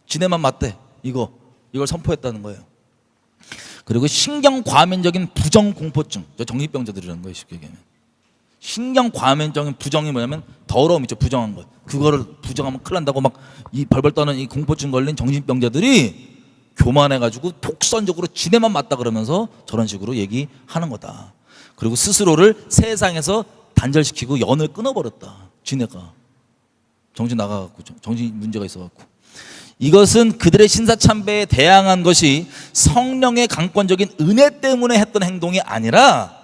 지네만 맞대, 이걸 선포했다는 거예요. 그리고 신경과민적인 부정공포증, 저 정신병자들이라는 거예요. 쉽게 얘기하면 신경과민적인 부정이 뭐냐면 더러움이죠. 부정한 거, 그거를 부정하면 큰일 난다고 막 이 벌벌 떠는 이 공포증 걸린 정신병자들이 교만해가지고 독선적으로 지네만 맞다 그러면서 저런 식으로 얘기하는 거다. 그리고 스스로를 세상에서 단절시키고 연을 끊어버렸다. 지네가 정신 나가갖고, 정신 문제가 있어갖고. 이것은 그들의 신사참배에 대항한 것이 성령의 강권적인 은혜 때문에 했던 행동이 아니라,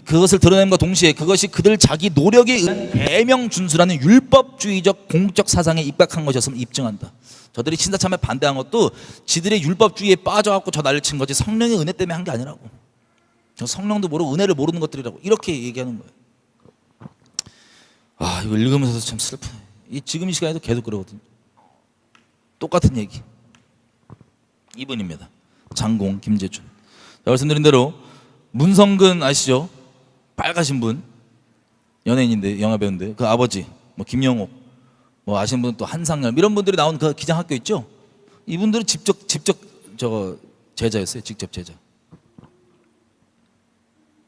그것을 드러냄과 동시에 그것이 그들 자기 노력에 의한 계명 준수라는 율법주의적 공적 사상에 입각한 것이었음을 입증한다. 저들이 신사참배 반대한 것도 지들의 율법주의에 빠져갖고 저 난리친 거지, 성령의 은혜 때문에 한 게 아니라고. 성령도 모르고 은혜를 모르는 것들이라고, 이렇게 얘기하는 거예요. 이거 읽으면서도 참 슬프네. 지금 이 시간에도 계속 그러거든요. 똑같은 얘기. 이분입니다. 장공 김재준. 말씀드린 대로 문성근 아시죠? 빨가신 분, 연예인인데, 영화배우인데, 그 아버지 김영옥, 아시는 분은 또 한상열, 이런 분들이 나온 그 기장학교 있죠? 이분들은 직접 저거 제자였어요. 직접 제자.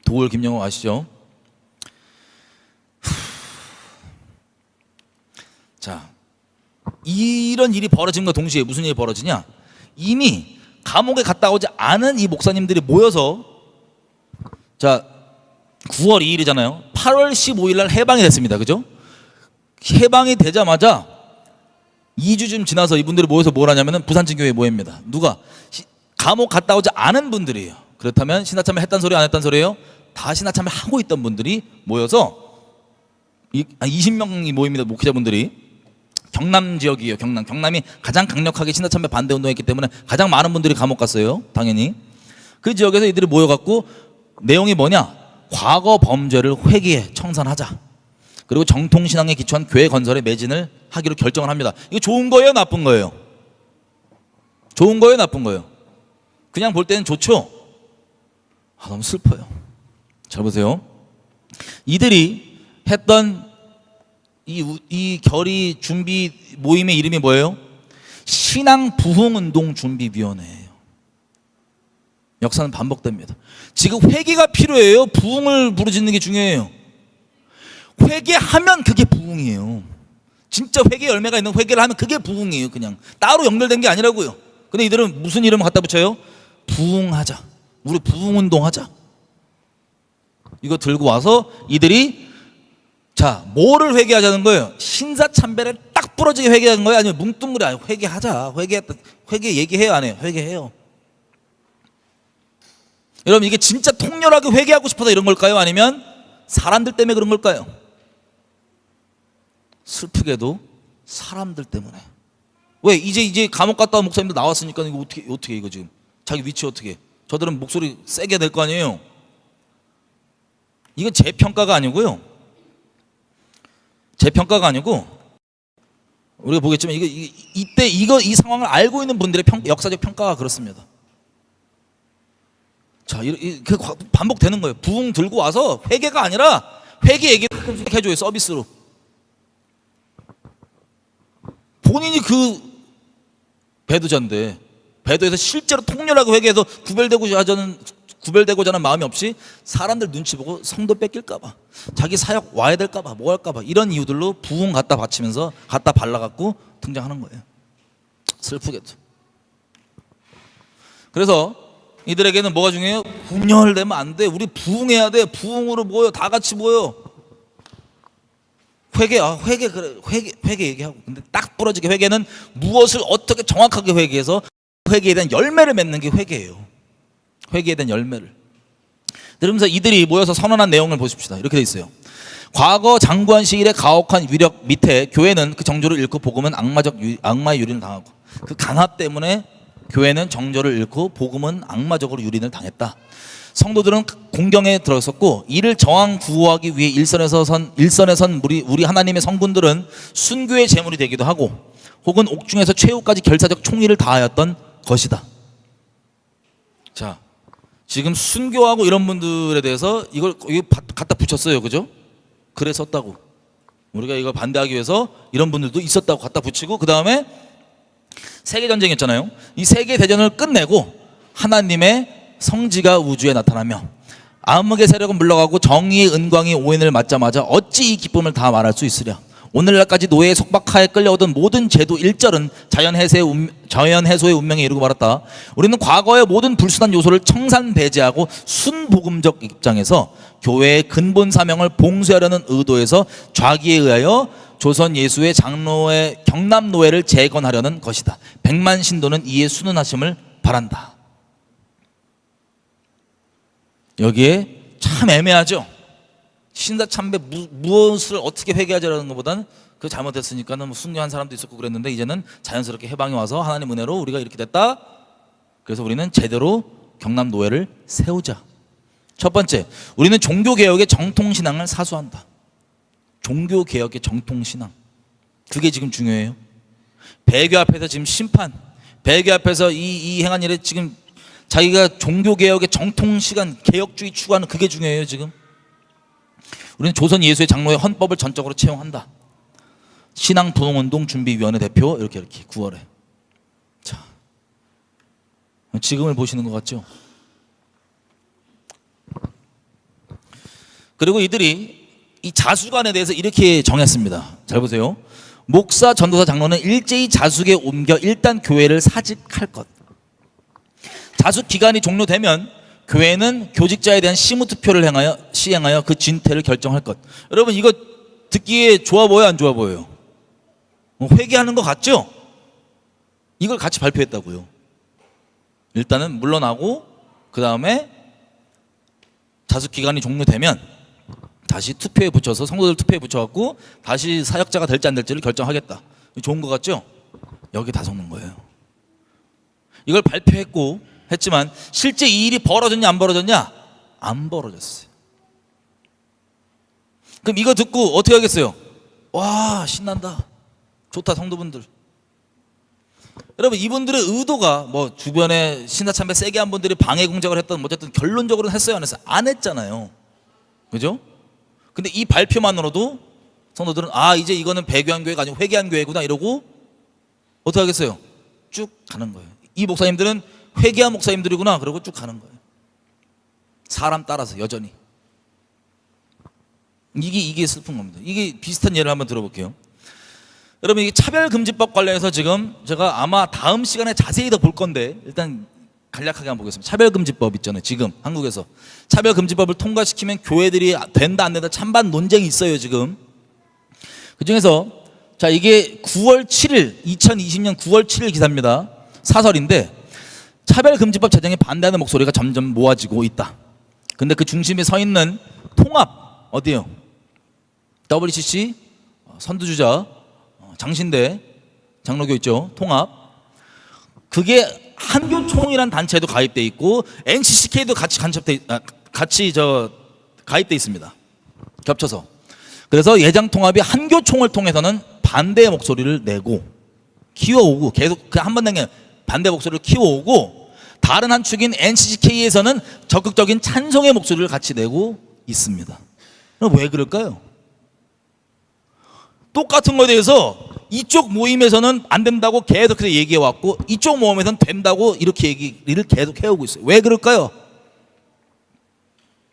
도울 김영옥 아시죠? 자, 이런 일이 벌어짐과 동시에 무슨 일이 벌어지냐, 이미 감옥에 갔다 오지 않은 이 목사님들이 모여서, 자 9월 2일이잖아요 8월 15일 날 해방이 됐습니다. 그죠? 해방이 되자마자 2주쯤 지나서 이분들이 모여서 뭘 하냐면은 부산진교회 모입니다. 누가? 감옥 갔다 오지 않은 분들이에요. 그렇다면 신사참배 했단 소리 안 했단 소리예요? 다 신사참배 하고 있던 분들이 모여서 20명이 모입니다. 목회자분들이. 경남 지역이에요. 경남이 가장 강력하게 신사참배 반대 운동했기 때문에 가장 많은 분들이 감옥 갔어요. 당연히. 그 지역에서 이들이 모여갖고 내용이 뭐냐? 과거 범죄를 회개해 청산하자. 그리고 정통신앙에 기초한 교회 건설에 매진을 하기로 결정을 합니다. 이거 좋은 거예요? 나쁜 거예요? 좋은 거예요? 나쁜 거예요? 그냥 볼 때는 좋죠? 너무 슬퍼요. 잘 보세요. 이들이 했던 이 결의 준비 모임의 이름이 뭐예요? 신앙부흥운동준비위원회예요. 역사는 반복됩니다. 지금 회개가 필요해요? 부흥을 부르짖는 게 중요해요? 회개하면 그게 부흥이에요. 진짜 회개 열매가 있는 회개를 하면 그게 부흥이에요. 그냥 따로 연결된 게 아니라고요. 근데 이들은 무슨 이름을 갖다 붙여요? 부흥하자. 우리 부흥운동하자. 이거 들고 와서 이들이 자 뭐를 회개하자는 거예요? 신사참배를 딱 부러지게 회개하는 거예요? 아니면 뭉뚱그려 회개하자. 회개 얘기해요? 안 해요? 회개해요. 여러분 이게 진짜 통렬하게 회개하고 싶어서 이런 걸까요? 아니면 사람들 때문에 그런 걸까요? 슬프게도 사람들 때문에. 왜? 이제 감옥 갔다 온 목사님들 나왔으니까 이거 어떻게 이거 지금 자기 위치 어떻게? 저들은 목소리 세게 낼 거 아니에요? 이건 제 평가가 아니고요. 제 평가가 아니고 우리가 보겠지만 이때 이 상황을 알고 있는 분들의 역사적 평가가 그렇습니다. 자, 그 반복되는 거예요. 부흥 들고 와서 회개가 아니라 회개 얘기 해줘요. 서비스로. 본인이 그 배도자인데 배도에서 실제로 통렬하게 회개해서 구별되고자 하는 마음이 없이 사람들 눈치 보고 성도 뺏길까 봐, 자기 사역 와야 될까 봐, 뭐 할까 봐, 이런 이유들로 부흥 갖다 바치면서 갖다 발라갖고 등장하는 거예요. 슬프게도. 그래서 이들에게는 뭐가 중요해요? 분열되면 안 돼. 우리 부흥해야 돼. 부흥으로 모여. 다 같이 모여. 회개 그래. 회개 얘기하고. 근데 딱 부러지게 회개는 무엇을 어떻게 정확하게 회개해서 회개에 대한 열매를 맺는 게 회개예요. 회개에 대한 열매를. 그러면서 이들이 모여서 선언한 내용을 보십시다. 이렇게 돼 있어요. 과거 장구한 시일의 가혹한 위력 밑에 교회는 그 정조를 잃고 복음은 악마의 유린을 당하고, 그 강압 때문에 교회는 정조를 잃고 복음은 악마적으로 유린을 당했다. 성도들은 공경에 들어섰고 이를 저항 구호하기 위해 일선에 선 우리 하나님의 성군들은 순교의 제물이 되기도 하고 혹은 옥중에서 최후까지 결사적 총의를 다하였던 것이다. 자, 지금 순교하고 이런 분들에 대해서 이걸 갖다 붙였어요. 그죠? 글에 썼다고. 우리가 이걸 반대하기 위해서 이런 분들도 있었다고 갖다 붙이고, 그 다음에 세계전쟁이었잖아요. 이 세계대전을 끝내고 하나님의 성지가 우주에 나타나며 암흑의 세력은 물러가고 정의의 은광이 오인을 맞자마자 어찌 이 기쁨을 다 말할 수 있으랴. 오늘날까지 노예의 속박하에 끌려오던 모든 제도 일절은 자연 해소의 운명에 이르고 말았다. 우리는 과거의 모든 불순한 요소를 청산배제하고 순복음적 입장에서 교회의 근본 사명을 봉쇄하려는 의도에서 좌기에 의하여 조선 예수의 장로의 경남 노예를 재건하려는 것이다. 백만 신도는 이에 순응하심을 바란다. 여기에 참 애매하죠. 신사참배 무엇을 어떻게 회개하자라는 것보다는 그 잘못했으니까는 뭐 순교한 사람도 있었고 그랬는데 이제는 자연스럽게 해방이 와서 하나님 은혜로 우리가 이렇게 됐다. 그래서 우리는 제대로 경남 노예를 세우자. 첫 번째, 우리는 종교개혁의 정통신앙을 사수한다. 종교개혁의 정통신앙, 그게 지금 중요해요. 배교 앞에서 지금 심판, 배교 앞에서 이 행한 일에 지금 자기가 종교개혁의 정통시간 개혁주의 추구하는 그게 중요해요. 지금 우리는 조선 예수의 장로의 헌법을 전적으로 채용한다. 신앙부흥운동준비위원회 대표 이렇게 9월에. 자, 지금을 보시는 것 같죠? 그리고 이들이 이 자수관에 대해서 이렇게 정했습니다. 잘 보세요. 목사, 전도사, 장로는 일제히 자숙에 옮겨 일단 교회를 사직할 것. 자숙 기간이 종료되면 교회는 교직자에 대한 심의투표를 시행하여 그 진퇴를 결정할 것. 여러분 이거 듣기에 좋아 보여요? 안 좋아 보여요? 회개하는 것 같죠? 이걸 같이 발표했다고요. 일단은 물러나고 그 다음에 자숙 기간이 종료되면 다시 투표에 붙여서 성도들 투표에 붙여갖고 다시 사역자가 될지 안 될지를 결정하겠다. 좋은 것 같죠? 여기 다 속는 거예요. 이걸 발표했지만 실제 이 일이 벌어졌냐 안 벌어졌냐? 안 벌어졌어요. 그럼 이거 듣고 어떻게 하겠어요? 와, 신난다, 좋다, 성도분들. 여러분, 이분들의 의도가 뭐 주변에 신사참배 세게 한 분들이 방해 공작을 했던 뭐 어쨌든 결론적으로는 했어요, 안 했어요? 안 했잖아요. 그죠? 근데 이 발표만으로도 성도들은 아, 이제 이거는 배교한 교회가 아니고 회개한 교회구나 이러고 어떻게 하겠어요? 쭉 가는 거예요. 이 목사님들은 회개한 목사님들이구나 그러고 쭉 가는 거예요. 사람 따라서 여전히. 이게 슬픈 겁니다. 이게 비슷한 예를 한번 들어볼게요. 여러분, 이 차별금지법 관련해서 지금 제가 아마 다음 시간에 자세히 더 볼 건데 일단 간략하게 한번 보겠습니다. 차별금지법 있잖아요. 지금 한국에서 차별금지법을 통과시키면 교회들이 된다 안 된다 찬반 논쟁이 있어요 지금. 그중에서 자, 이게 9월 7일 2020년 9월 7일 기사입니다. 사설인데 차별금지법 제정에 반대하는 목소리가 점점 모아지고 있다. 근데 그 중심에 서 있는 통합 어디요? WCC 선두주자 장신대 장로교 있죠. 통합. 그게 한교총이라는 단체에도 가입돼 있고 NCCK도 같이 가입돼 있습니다. 겹쳐서. 그래서 예장통합이 한교총을 통해서는 반대의 목소리를 내고 키워오고 계속 그 한 번 낸 게 반대 목소리를 키워오고 다른 한 축인 NCCK에서는 적극적인 찬성의 목소리를 같이 내고 있습니다. 그럼 왜 그럴까요? 똑같은 거에 대해서 이쪽 모임에서는 안 된다고 계속해서 얘기해왔고 이쪽 모임에서는 된다고 이렇게 얘기를 계속 해오고 있어요. 왜 그럴까요?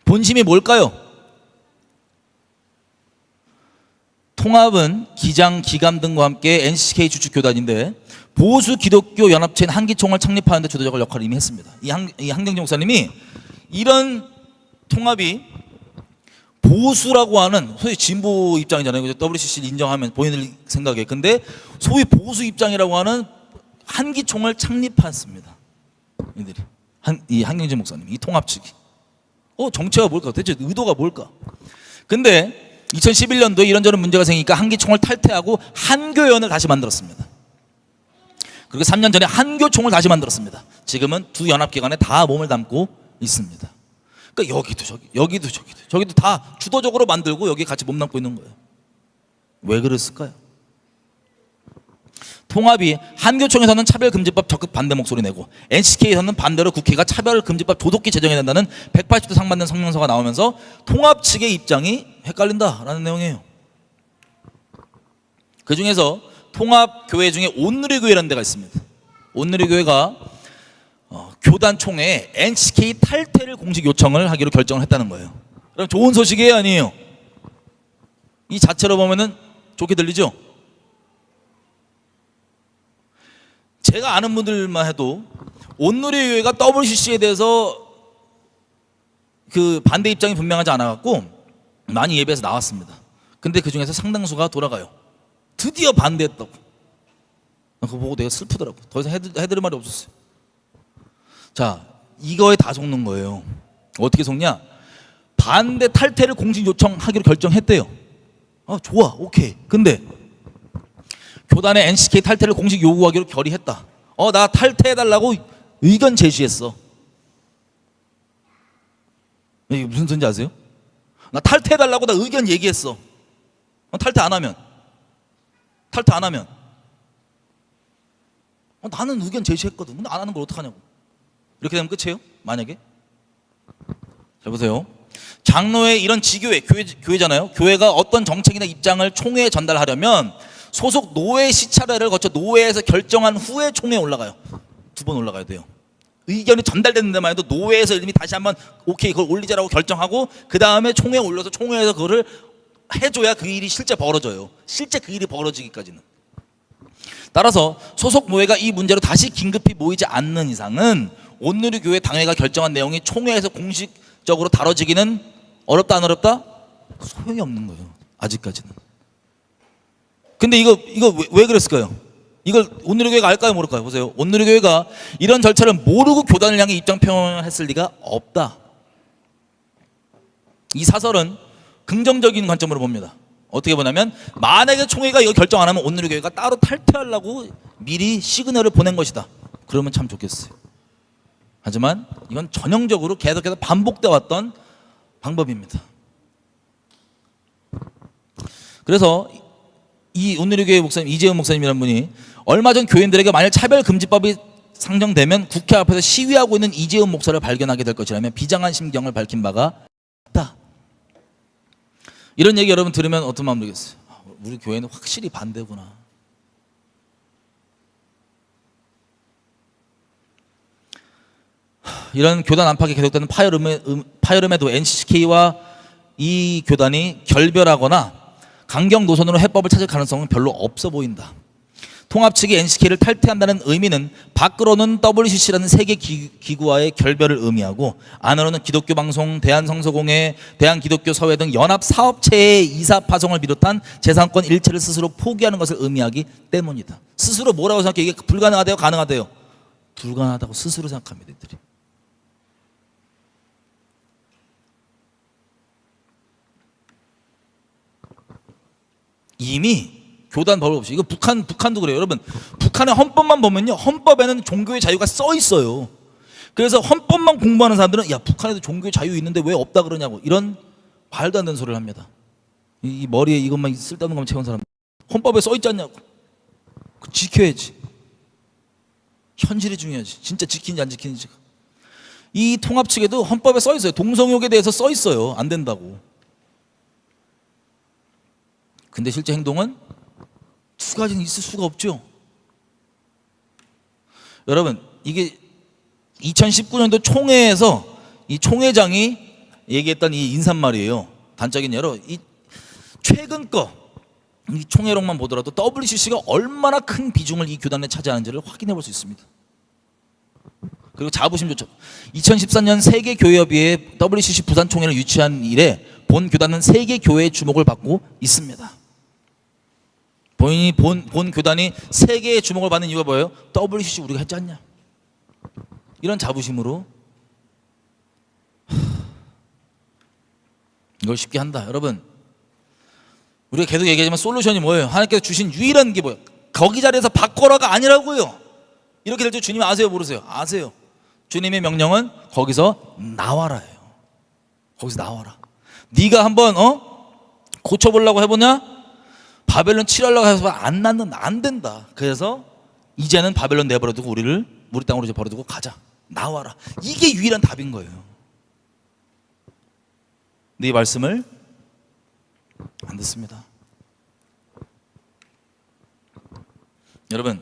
본심이 뭘까요? 통합은 기장, 기감 등과 함께 NCK 주축 교단인데 보수 기독교 연합체인 한기총을 창립하는 데 주도적인 역할을 이미 했습니다. 이 한경진 목사님이 이런 통합이 보수라고 하는 소위 진보 입장이잖아요. WCC를 인정하면 본인들 생각에. 근데 소위 보수 입장이라고 하는 한기총을 창립했습니다. 이들이 이 한경진 목사님, 이 통합 측이. 정체가 뭘까? 대체 의도가 뭘까? 근데 2011년도에 이런저런 문제가 생기니까 한기총을 탈퇴하고 한교연을 다시 만들었습니다. 그리고 3년 전에 한교총을 다시 만들었습니다. 지금은 두 연합기관에 다 몸을 담고 있습니다. 그러니까 저기도 다 주도적으로 만들고 여기 같이 몸 담고 있는 거예요. 왜 그랬을까요? 통합이 한교총에서는 차별금지법 적극 반대 목소리 내고 NCK에서는 반대로 국회가 차별금지법 조속히 제정해야 된다는 180도 상반된 성명서가 나오면서 통합 측의 입장이 헷갈린다라는 내용이에요. 그중에서 통합교회 중에 온누리교회라는 데가 있습니다. 온누리교회가 교단 총회에 NCK 탈퇴를 공식 요청을 하기로 결정을 했다는 거예요. 그럼 좋은 소식이에요, 아니에요? 이 자체로 보면은 좋게 들리죠? 제가 아는 분들만 해도 온누리교회가 WCC에 대해서 그 반대 입장이 분명하지 않아갖고 많이 예배에서 나왔습니다. 근데 그 중에서 상당수가 돌아가요. 드디어 반대했다고. 그거 보고 내가 슬프더라고. 더 이상 해드릴 말이 없었어요. 자, 이거에 다 속는 거예요. 어떻게 속냐? 반대 탈퇴를 공식 요청하기로 결정했대요. 좋아, 오케이. 근데 교단의 NCK 탈퇴를 공식 요구하기로 결의했다. 나 탈퇴해달라고 의견 제시했어. 이게 무슨 소리인지 아세요? 나 탈퇴해달라고 나 의견 얘기했어. 탈퇴 안 하면 나는 의견 제시했거든. 근데 안 하는 걸 어떡하냐고. 이렇게 되면 끝이에요? 만약에? 자, 보세요. 장로의 이런 지교회, 교회잖아요. 교회가 어떤 정책이나 입장을 총회에 전달하려면 소속 노회 시찰회를 거쳐 노회에서 결정한 후에 총회에 올라가요. 2번 올라가야 돼요. 의견이 전달되는 데만 해도 노회에서 이미 다시 한번 오케이 그걸 올리자라고 결정하고 그 다음에 총회에 올려서 총회에서 그거를 해줘야 그 일이 실제 벌어져요. 실제 그 일이 벌어지기까지는. 따라서 소속 노회가 이 문제로 다시 긴급히 모이지 않는 이상은 온누리교회 당회가 결정한 내용이 총회에서 공식적으로 다뤄지기는 어렵다 안 어렵다? 소용이 없는 거예요. 아직까지는. 근데 이거 왜 그랬을까요? 이걸 온누리교회가 알까요 모를까요? 보세요. 온누리교회가 이런 절차를 모르고 교단을 향해 입장 표명을 했을 리가 없다. 이 사설은 긍정적인 관점으로 봅니다. 어떻게 보냐면 만약에 총회가 이거 결정 안 하면 온누리교회가 따로 탈퇴하려고 미리 시그널을 보낸 것이다. 그러면 참 좋겠어요. 하지만 이건 전형적으로 계속해서 반복돼 왔던 방법입니다. 그래서 이 온누리교회 목사님 이재훈 목사님이라는 분이 얼마 전 교인들에게 만약 차별금지법이 상정되면 국회 앞에서 시위하고 있는 이재훈 목사를 발견하게 될 것이라며 비장한 심경을 밝힌 바가 있다. 이런 얘기 여러분 들으면 어떤 마음 들겠어요? 우리 교회는 확실히 반대구나. 이런 교단 안팎이 계속되는 파열음에도 NCCK와 이 교단이 결별하거나 강경 노선으로 해법을 찾을 가능성은 별로 없어 보인다. 통합 측이 NCK를 탈퇴한다는 의미는 밖으로는 WCC라는 세계 기구와의 결별을 의미하고 안으로는 기독교 방송, 대한성서공회, 대한기독교서회 등 연합 사업체의 이사 파송을 비롯한 재산권 일체를 스스로 포기하는 것을 의미하기 때문이다. 스스로 뭐라고 생각해? 이게 불가능하대요? 가능하대요? 불가능하다고 스스로 생각합니다. 이들이. 이미 교단 법을 없이 이거 북한도 그래요. 여러분 북한의 헌법만 보면요, 헌법에는 종교의 자유가 써 있어요. 그래서 헌법만 공부하는 사람들은 야 북한에도 종교의 자유 있는데 왜 없다 그러냐고 이런 말도 안 되는 소리를 합니다. 이 머리에 이것만 쓸데없는 것만 채운 사람, 헌법에 써 있지 않냐고. 지켜야지. 현실이 중요하지. 진짜 지키는지 안 지키는지. 이 통합 측에도 헌법에 써 있어요. 동성욕에 대해서 써 있어요. 안 된다고. 근데 실제 행동은 두 가지는 있을 수가 없죠. 여러분 이게 2019년도 총회에서 이 총회장이 얘기했던 이 인사말이에요. 단적인 예로 이 최근 이 총회록만 보더라도 WCC가 얼마나 큰 비중을 이 교단에 차지하는지를 확인해 볼 수 있습니다. 그리고 자부심조차 2014년 세계교회협의회 WCC 부산 총회를 유치한 이래 본 교단은 세계교회의 주목을 받고 있습니다. 본인이 본 교단이 세계의 주목을 받는 이유가 뭐예요? WCC 우리가 했지 않냐? 이런 자부심으로 이걸 쉽게 한다. 여러분 우리가 계속 얘기하지만 솔루션이 뭐예요? 하나님께서 주신 유일한 게 뭐예요? 거기 자리에서 바꿔라가 아니라고요. 이렇게 될 줄 주님이 아세요? 모르세요? 아세요. 주님의 명령은 거기서 나와라예요. 거기서 나와라. 네가 한번 고쳐보려고 해보냐? 바벨론 치료하려고 해서 안 낫는다. 안 된다. 그래서 이제는 바벨론 내버려두고 우리 땅으로 이제 버려두고 가자. 나와라. 이게 유일한 답인 거예요. 근데 이 말씀을 안 듣습니다. 여러분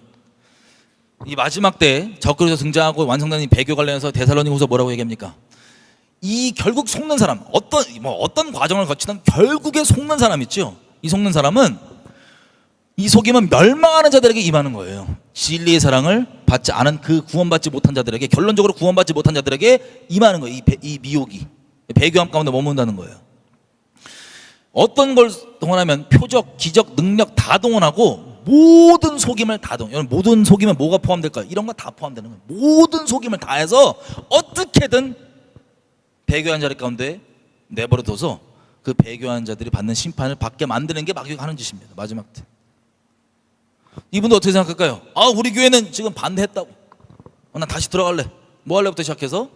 이 마지막 때 적그리스도 등장하고 완성된 이 배교 관련해서 데살로니가후서 뭐라고 얘기합니까? 이 결국 속는 사람, 어떤 과정을 거치든 결국에 속는 사람 있죠. 이 속는 사람은 이 속임은 멸망하는 자들에게 임하는 거예요. 진리의 사랑을 받지 않은 그 구원받지 못한 자들에게, 결론적으로 구원받지 못한 자들에게 임하는 거예요. 이 미혹이 배교함 가운데 머문다는 거예요. 어떤 걸 동원하면 표적, 기적, 능력 다 동원하고 모든 속임을 다 동원. 여러분 모든 속임은 뭐가 포함될까요? 이런 거 다 포함되는 거예요. 모든 속임을 다 해서 어떻게든 배교한 자들 가운데 내버려둬서 그 배교한 자들이 받는 심판을 받게 만드는 게 마귀가 하는 짓입니다. 마지막 때. 이분도 어떻게 생각할까요? 우리 교회는 지금 반대했다고. 난 다시 들어갈래. 뭐 할래부터 시작해서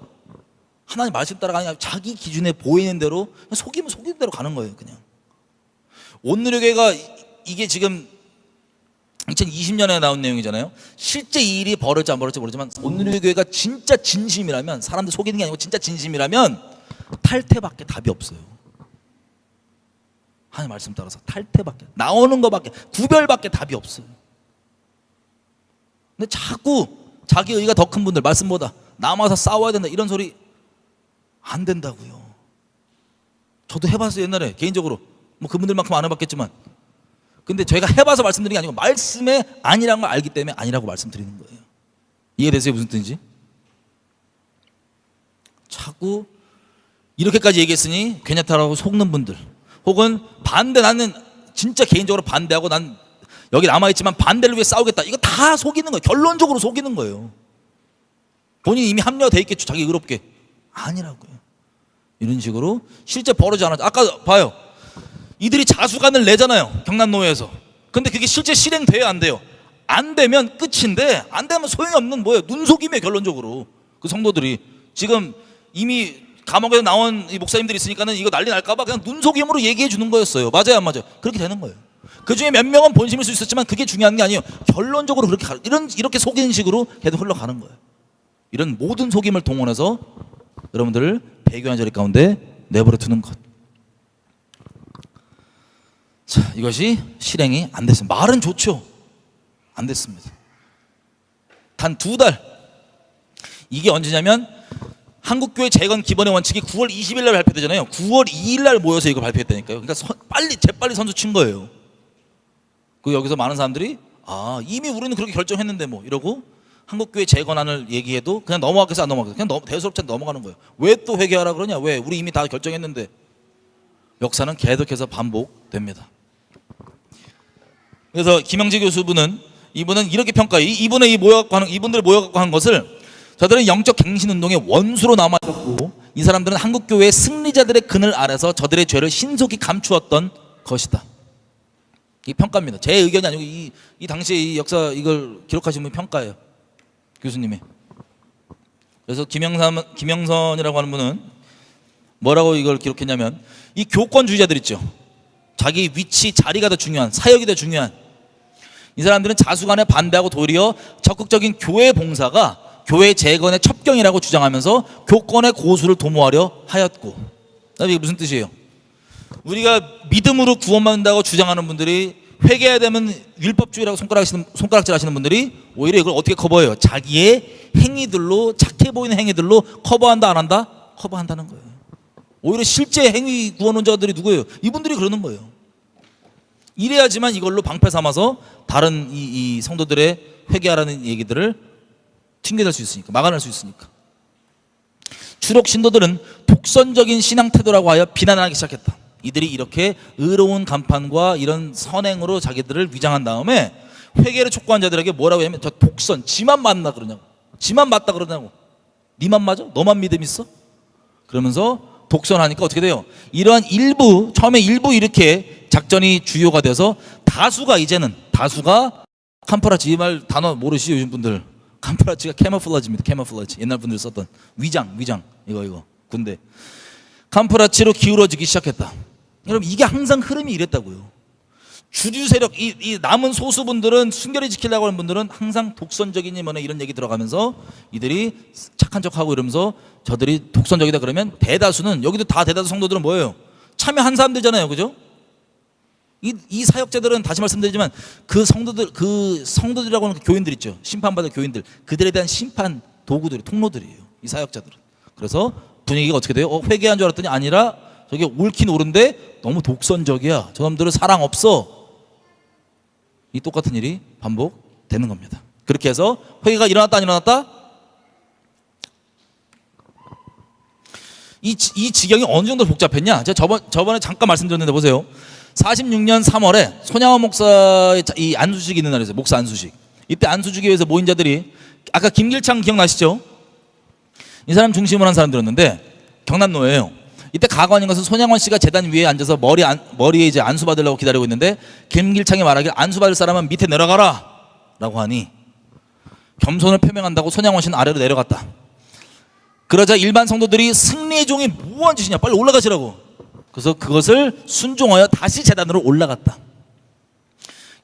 하나님 말씀 따라가 아니라 자기 기준에 보이는 대로 속이면 속이는 대로 가는 거예요. 그냥. 온누리교회가 이게 지금 2020년에 나온 내용이잖아요. 실제 이 일이 벌어질지 안 벌어질지 모르지만 온누리교회가 진짜 진심이라면, 사람들 속이는 게 아니고 진짜 진심이라면 탈퇴밖에 답이 없어요. 하나님 말씀 따라서 탈퇴밖에, 나오는 것밖에, 구별밖에 답이 없어요. 근데 자꾸 자기 의가 더 큰 분들, 말씀보다 남아서 싸워야 된다 이런 소리 안 된다고요. 저도 해봤어요. 옛날에 개인적으로 그분들만큼 안 해봤겠지만, 근데 저희가 해봐서 말씀드리는 게 아니고 말씀에 아니라는 걸 알기 때문에 아니라고 말씀드리는 거예요. 이해되세요? 무슨 뜻인지? 자꾸 이렇게까지 얘기했으니 괜찮다라고 속는 분들, 혹은 반대, 나는 진짜 개인적으로 반대하고 난 여기 남아있지만 반대를 위해 싸우겠다, 이거 다 속이는 거예요. 결론적으로 속이는 거예요. 본인이 이미 합리화되어 있겠죠. 자기 의롭게. 아니라고요. 이런 식으로 실제 벌어지지 않았죠. 아까 봐요. 이들이 자수관을 내잖아요, 경남노회에서. 근데 그게 실제 실행돼야 안 돼요. 안 되면 끝인데, 안 되면 소용이 없는 뭐예요? 눈속임이에요, 결론적으로. 그 성도들이 지금 이미 감옥에서 나온 이 목사님들이 있으니까는 이거 난리 날까봐 그냥 눈속임으로 얘기해 주는 거였어요. 맞아요, 안 맞아요? 그렇게 되는 거예요. 그 중에 몇 명은 본심일 수 있었지만 그게 중요한 게 아니에요. 결론적으로 그렇게 이렇게 속이는 식으로 계속 흘러가는 거예요. 이런 모든 속임을 동원해서 여러분들을 배교한 자리 가운데 내버려 두는 것. 자, 이것이 실행이 안 됐습니다. 말은 좋죠. 안 됐습니다. 단 2달. 이게 언제냐면 한국교회 재건 기본의 원칙이 9월 20일 날 발표되잖아요. 9월 2일 날 모여서 이걸 발표했다니까요. 그러니까 재빨리 선수 친 거예요. 그 여기서 많은 사람들이 이미 우리는 그렇게 결정했는데 뭐 이러고 한국교회 재건안을 얘기해도 그냥 넘어가겠어, 안 넘어가겠어. 그냥 대수롭지 않게 넘어가는 거예요. 왜 또 회개하라 그러냐? 왜? 우리 이미 다 결정했는데. 역사는 계속해서 반복됩니다. 그래서 김영재 교수분은 이분은 이렇게 평가해요. 이분들 모여갖고 한 것을 저들은 영적 갱신운동의 원수로 남아있었고 이 사람들은 한국교회의 승리자들의 그늘 아래서 저들의 죄를 신속히 감추었던 것이다. 이 평가입니다. 제 의견이 아니고 이 당시에 이 역사 이걸 기록하신 분이 평가예요. 교수님이. 그래서 김영선이라고 하는 분은 뭐라고 이걸 기록했냐면 이 교권주의자들 있죠. 자기 위치, 자리가 더 중요한, 사역이 더 중요한 이 사람들은 자수관에 반대하고 도리어 적극적인 교회 봉사가 교회 재건의 첩경이라고 주장하면서 교권의 고수를 도모하려 하였고. 이게 무슨 뜻이에요? 우리가 믿음으로 구원받는다고 주장하는 분들이 회개해야 되면 율법주의라고 손가락질 하시는 분들이 오히려 이걸 어떻게 커버해요? 자기의 행위들로, 착해 보이는 행위들로 커버한다, 안 한다? 커버한다는 거예요. 오히려 실제 행위 구원론자들이 누구예요? 이분들이 그러는 거예요. 이래야지만 이걸로 방패 삼아서 다른 이 성도들의 회개하라는 얘기들을 튕겨낼 수 있으니까, 막아낼 수 있으니까. 주록 신도들은 독선적인 신앙 태도라고 하여 비난하기 시작했다. 이들이 이렇게 의로운 간판과 이런 선행으로 자기들을 위장한 다음에 회개를 촉구한 자들에게 뭐라고 하냐면 저 독선, 지만 맞나 그러냐고. 지만 맞다 그러냐고. 니만 맞아? 너만 믿음 있어? 그러면서 독선하니까 어떻게 돼요? 이러한 처음에 일부 이렇게 작전이 주요가 돼서 이제는 다수가 캄프라치, 이 말 단어 모르시죠 요즘 분들? 캄프라치가 캐모플라지입니다. 캐모플라지. 옛날 분들 썼던 위장 이거 군대. 캄프라치로 기울어지기 시작했다. 여러분 이게 항상 흐름이 이랬다고요. 주류 세력, 이 남은 소수분들은 순결히 지키려고 하는 분들은 항상 독선적인 이런 얘기 들어가면서 이들이 착한 척하고 이러면서 저들이 독선적이다 그러면 대다수는, 여기도 다 대다수 성도들은 뭐예요? 참여한 사람들잖아요, 그죠? 이 사역자들은 다시 말씀드리지만 그 성도들이라고 하는 그 교인들 있죠, 심판받을 교인들, 그들에 대한 심판 도구들이, 통로들이에요, 이 사역자들은. 그래서 분위기가 어떻게 돼요? 회개한 줄 알았더니 아니라 저게 옳긴 옳은데 너무 독선적이야, 저놈들은 사랑 없어. 이 똑같은 일이 반복되는 겁니다. 그렇게 해서 회개가 일어났다 안 일어났다? 이 지경이 어느 정도 복잡했냐? 제가 저번에 잠깐 말씀드렸는데 보세요. 46년 3월에 손양원 목사의 이 안수식이 있는 날이었어요. 목사 안수식. 이때 안수식에 위해서 모인 자들이 아까 김길창 기억나시죠? 이 사람 중심으로 한 사람들이었는데 경남노예요. 이때 가관인 것은 손양원 씨가 재단 위에 앉아서 머리에 이제 안수 받으려고 기다리고 있는데 김길창이 말하길 안수 받을 사람은 밑에 내려가라 라고 하니 겸손을 표명한다고 손양원 씨는 아래로 내려갔다. 그러자 일반 성도들이 승리의 종이 뭐한 짓이냐, 빨리 올라가시라고. 그래서 그것을 순종하여 다시 재단으로 올라갔다.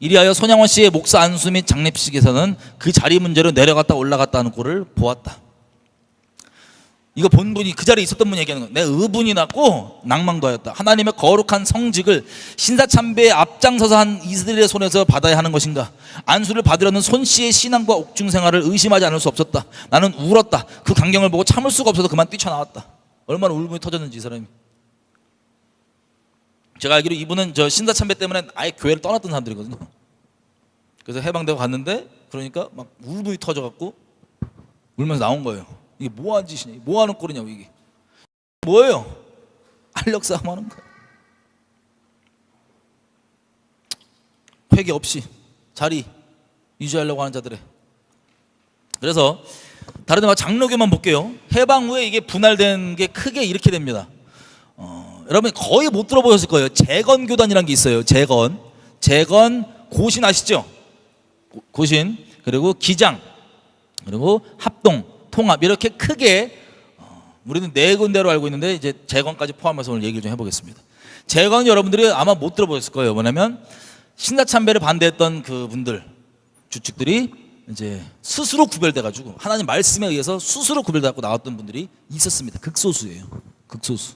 이리하여 손양원 씨의 목사 안수 및 장례식에서는 그 자리 문제로 내려갔다 올라갔다 하는 꼴을 보았다. 이거 본 분이, 그 자리에 있었던 분이 얘기하는 거예요. 내 의분이 났고 낭망도 하였다. 하나님의 거룩한 성직을 신사참배에 앞장서서 한 이스라엘의 손에서 받아야 하는 것인가? 안수를 받으려는 손 씨의 신앙과 옥중 생활을 의심하지 않을 수 없었다. 나는 울었다. 그 광경을 보고 참을 수가 없어서 그만 뛰쳐나왔다. 얼마나 울분이 터졌는지 이 사람이. 제가 알기로 이분은 저 신사참배 때문에 아예 교회를 떠났던 사람들이거든요. 그래서 해방되고 갔는데 그러니까 막 울분이 터져갖고 울면서 나온 거예요. 이게 뭐하는 짓이냐, 뭐하는 꼴이냐고. 이게 뭐예요? 알력싸움 하는 거예요. 회개 없이 자리 유지하려고 하는 자들의. 그래서 다른 데 장로교만 볼게요. 해방 후에 이게 분할된 게 크게 이렇게 됩니다. 여러분 거의 못 들어보셨을 거예요. 재건교단이라는 게 있어요. 재건 고신 아시죠? 고신, 그리고 기장, 그리고 합동, 통합, 이렇게 크게 우리는 네 군데로 알고 있는데 이제 재건까지 포함해서 오늘 얘기를 좀 해보겠습니다. 재건 여러분들이 아마 못 들어보셨을 거예요. 뭐냐면 신사참배를 반대했던 그 분들, 주축들이 이제 스스로 구별돼가지고 하나님 말씀에 의해서 스스로 구별돼갖고 나왔던 분들이 있었습니다. 극소수예요. 극소수.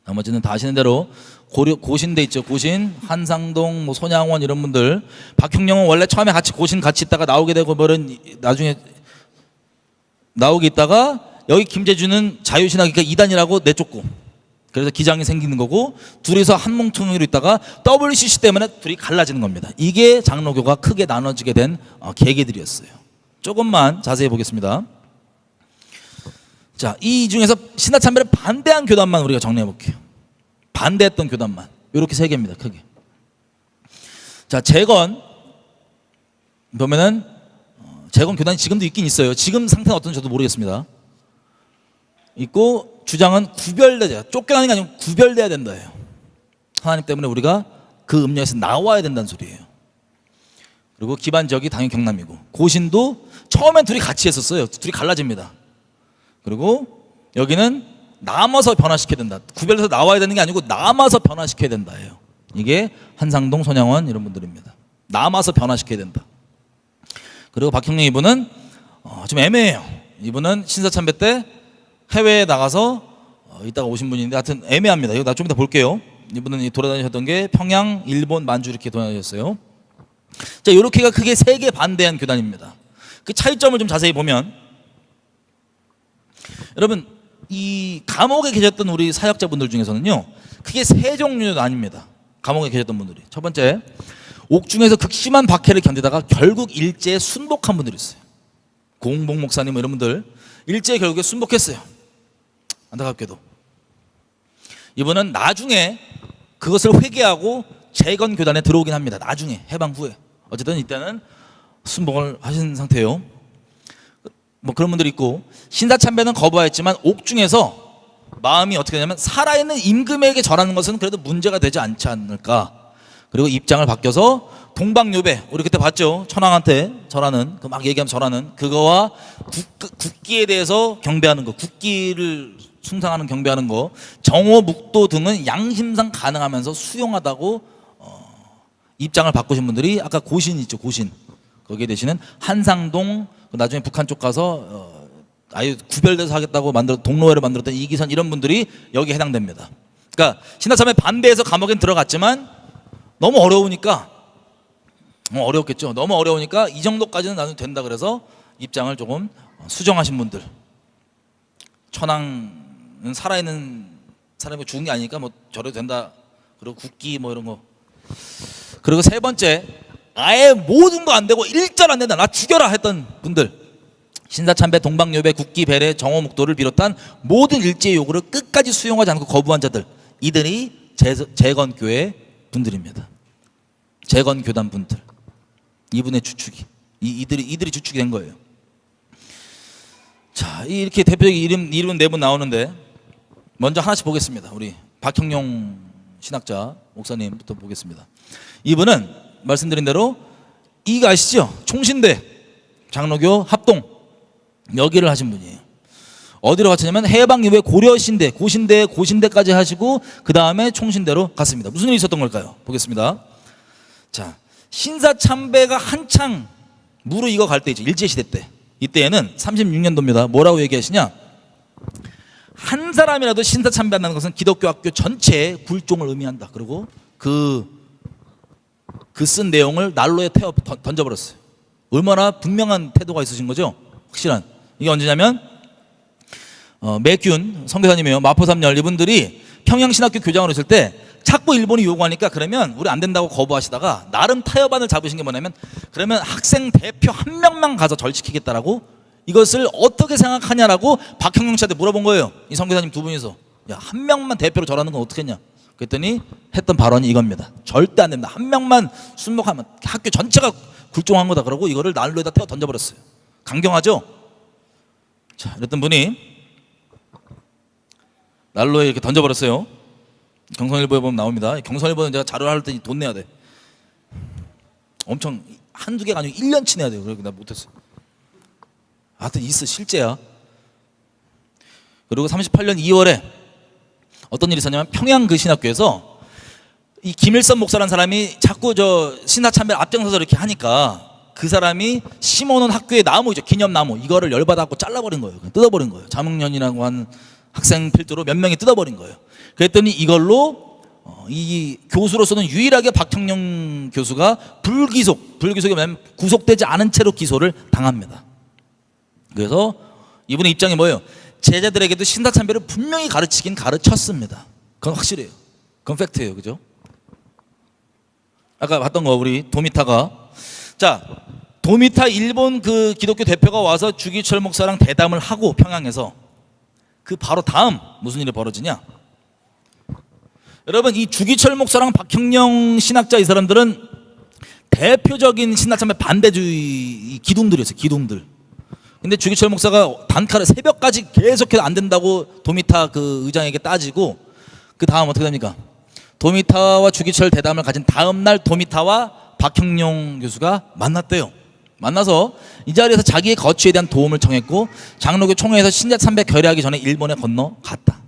나머지는 다 아시는 대로 고신대 있죠. 고신, 한상동, 뭐 손양원 이런 분들. 박형령은 원래 처음에 고신 같이 있다가 나오게 되고 나중에 나오게 있다가 여기 김재준은 자유신학이니까 이단이라고 내쫓고, 그래서 기장이 생기는 거고, 둘이서 한뭉텅이로 있다가 WCC 때문에 둘이 갈라지는 겁니다. 이게 장로교가 크게 나눠지게 된 계기들이었어요. 조금만 자세히 보겠습니다. 자, 이 중에서 신화참배를 반대한 교단만 우리가 정리해 볼게요. 반대했던 교단만 이렇게 세 개입니다. 크게. 자, 재건 보면은 재건 교단이 지금도 있긴 있어요. 지금 상태는 어떤지 저도 모르겠습니다. 있고, 주장은 구별돼야, 쫓겨나는 게 아니고 구별돼야 된다예요. 하나님 때문에 우리가 그 음료에서 나와야 된다는 소리예요. 그리고 기반 지역이 당연히 경남이고, 고신도 처음엔 둘이 같이 했었어요. 둘이 갈라집니다. 그리고 여기는 남아서 변화시켜야 된다. 구별돼서 나와야 되는 게 아니고 남아서 변화시켜야 된다예요. 이게 한상동, 손양원 이런 분들입니다. 남아서 변화시켜야 된다. 그리고 박형령 이분은 좀 애매해요. 이분은 신사참배 때 해외에 나가서 이따가 오신 분인데 하여튼 애매합니다. 이거 나 좀 이따 볼게요. 이분은 돌아다니셨던 게 평양, 일본, 만주 이렇게 돌아다니셨어요. 자, 이렇게가 크게 세 개 반대한 교단입니다. 그 차이점을 좀 자세히 보면, 여러분 이 감옥에 계셨던 우리 사역자분들 중에서는요, 크게 세 종류는 아닙니다. 감옥에 계셨던 분들이. 첫 번째, 옥중에서 극심한 박해를 견디다가 결국 일제에 순복한 분들이 있어요. 공복 목사님 이런 분들 일제에 결국에 순복했어요. 안타깝게도. 이분은 나중에 그것을 회개하고 재건 교단에 들어오긴 합니다. 나중에 해방 후에. 어쨌든 이때는 순복을 하신 상태예요. 뭐 그런 분들이 있고, 신사참배는 거부하였지만 옥중에서 마음이 어떻게 되냐면 살아있는 임금에게 절하는 것은 그래도 문제가 되지 않지 않을까. 그리고 입장을 바뀌어서 동방요배, 우리 그때 봤죠? 천황한테 절하는, 그 막 얘기하면 절하는 그거와 국기에 대해서 경배하는 거, 국기를 숭상하는 경배하는 거, 정오 묵도 등은 양심상 가능하면서 수용하다고 입장을 바꾸신 분들이 아까 고신 있죠. 고신. 거기에 대신은 한상동, 나중에 북한 쪽 가서 아예 구별돼서 하겠다고 동로회를 만들었던 이기선 이런 분들이 여기에 해당됩니다. 그러니까 신화참배 반대해서 감옥엔 들어갔지만 너무 어려우니까, 어려웠겠죠. 너무 어려우니까 이 정도까지는 나는 된다 그래서 입장을 조금 수정하신 분들. 천황은 살아있는 사람이 죽은 게 아니니까 뭐 저래도 된다. 그리고 국기 뭐 이런 거. 그리고 세 번째, 아예 모든 거 안 되고 일절 안 된다, 나 죽여라 했던 분들. 신사참배, 동방요배, 국기, 배례, 정오묵도를 비롯한 모든 일제의 요구를 끝까지 수용하지 않고 거부한 자들, 이들이 재건교회 분들입니다. 재건교단 분들. 이분의 주축이, 이들이 주축이 된 거예요. 자, 이렇게 대표적인 이름 네 분 나오는데 먼저 하나씩 보겠습니다. 우리 박형용 신학자 목사님부터 보겠습니다. 이분은 말씀드린 대로 이거 아시죠? 총신대 장로교 합동 여기를 하신 분이에요. 어디로 갔냐면 해방 이후에 고려신대, 고신대까지 하시고 그 다음에 총신대로 갔습니다. 무슨 일이 있었던 걸까요? 보겠습니다. 자, 신사참배가 한창 무르익어 갈 때 있죠. 일제시대 때. 이때에는 36년도입니다. 뭐라고 얘기하시냐? 한 사람이라도 신사참배한다는 것은 기독교 학교 전체의 굴종을 의미한다. 그리고 그 쓴 내용을 난로에 태워 던져버렸어요. 얼마나 분명한 태도가 있으신 거죠? 확실한. 이게 언제냐면 매균 선교사님이에요. 마포삼열 이분들이 평양신학교 교장으로 있을 때 자꾸 일본이 요구하니까 그러면 우리 안 된다고 거부하시다가 나름 타협안을 잡으신 게 뭐냐면, 그러면 학생 대표 한 명만 가서 절시키겠다라고, 이것을 어떻게 생각하냐라고 박형용 씨한테 물어본 거예요. 이 선교사님 두 분이서. 야, 한 명만 대표로 절하는 건 어떻게 했냐. 그랬더니 했던 발언이 이겁니다. 절대 안 됩니다. 한 명만 순복하면 학교 전체가 굴종한 거다. 그러고 이거를 난로에다 태워 던져버렸어요. 강경하죠? 자, 이랬던 분이 난로에 이렇게 던져버렸어요. 경선일보에 보면 나옵니다. 경선일보는 제가 자료를 할 때 돈 내야 돼. 엄청 한두 개가 아니고 1년치 내야 돼요. 그래서 나 못했어. 하여튼 있어, 실제야. 그리고 38년 2월에 어떤 일이 있었냐면 평양 그 신학교에서 이 김일성 목사라는 사람이 자꾸 저 신사참배를 앞장서서 이렇게 하니까 그 사람이 심어놓은 학교의 나무죠, 기념나무, 이거를 열받아갖고 잘라버린 거예요. 뜯어버린 거예요. 자문년이라고 하는 학생 필두로 몇 명이 뜯어버린 거예요. 그랬더니 이걸로 이 교수로서는 유일하게 박형령 교수가 불기속이 뭐냐면 구속되지 않은 채로 기소를 당합니다. 그래서 이분의 입장이 뭐예요? 제자들에게도 신사참배를 분명히 가르치긴 가르쳤습니다. 그건 확실해요. 그건 팩트예요. 그죠? 아까 봤던 거 우리 도미타가, 자, 도미타 일본 그 기독교 대표가 와서 주기철 목사랑 대담을 하고 평양에서 그 바로 다음 무슨 일이 벌어지냐? 여러분, 이 주기철 목사랑 박형령 신학자 이 사람들은 대표적인 신사참배 반대주의 기둥들이었어요. 기둥들. 근데 주기철 목사가 단칼에 새벽까지 계속해서 안 된다고 도미타 그 의장에게 따지고, 그 다음 어떻게 됩니까? 도미타와 주기철 대담을 가진 다음 날 도미타와 박형용 교수가 만났대요. 만나서 이 자리에서 자기의 거취에 대한 도움을 청했고 장로교 총회에서 신사참배 결의하기 전에 일본에 건너갔다.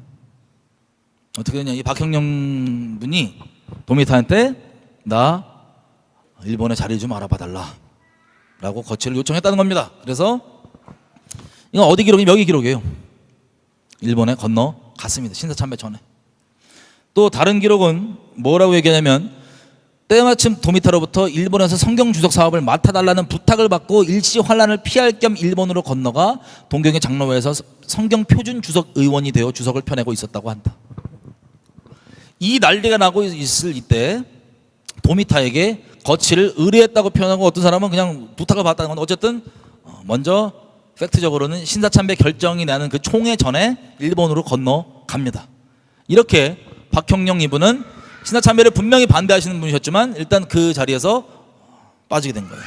어떻게 되냐? 이 박형용 분이 도미타한테 나 일본에 자리 좀 알아봐 달라 라고 거취를 요청했다는 겁니다. 그래서 이건 어디 기록이면 여기 기록이에요. 일본에 건너갔습니다. 신사참배 전에. 또 다른 기록은 뭐라고 얘기하냐면 때마침 도미타로부터 일본에서 성경 주석 사업을 맡아달라는 부탁을 받고 일시 환란을 피할 겸 일본으로 건너가 동경의 장로회에서 성경 표준 주석 의원이 되어 주석을 펴내고 있었다고 한다. 이 난리가 나고 있을 이때 도미타에게 거취를 의뢰했다고 표현하고 어떤 사람은 그냥 부탁을 받았다는 건, 어쨌든 먼저 팩트적으로는 신사참배 결정이 나는 그 총회 전에 일본으로 건너갑니다. 이렇게 박형령 이분은 신사참배를 분명히 반대하시는 분이셨지만 일단 그 자리에서 빠지게 된 거예요.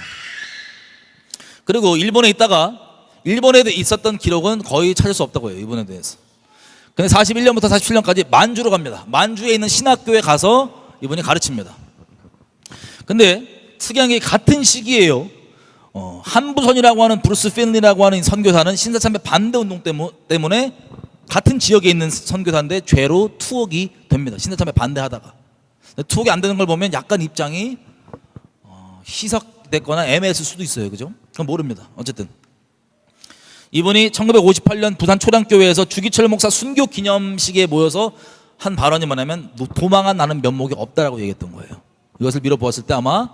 그리고 일본에 있다가 일본에 있었던 기록은 거의 찾을 수 없다고 해요. 이분에 대해서. 근데 41년부터 47년까지 만주로 갑니다. 만주에 있는 신학교에 가서 이분이 가르칩니다. 근데 특이한 게 같은 시기에요. 한부선이라고 하는 브루스 핀리라고 하는 선교사는 신사참배 반대 운동 때문에 같은 지역에 있는 선교사인데 죄로 투옥이 됩니다. 신사참배 반대하다가. 투옥이 안 되는 걸 보면 약간 입장이 희석됐거나 애매했을 수도 있어요. 그죠? 그건 모릅니다. 어쨌든 이분이 1958년 부산 초량교회에서 주기철 목사 순교 기념식에 모여서 한 발언이 뭐냐면 도망한 나는 면목이 없다라고 얘기했던 거예요. 이것을 미뤄보았을 때 아마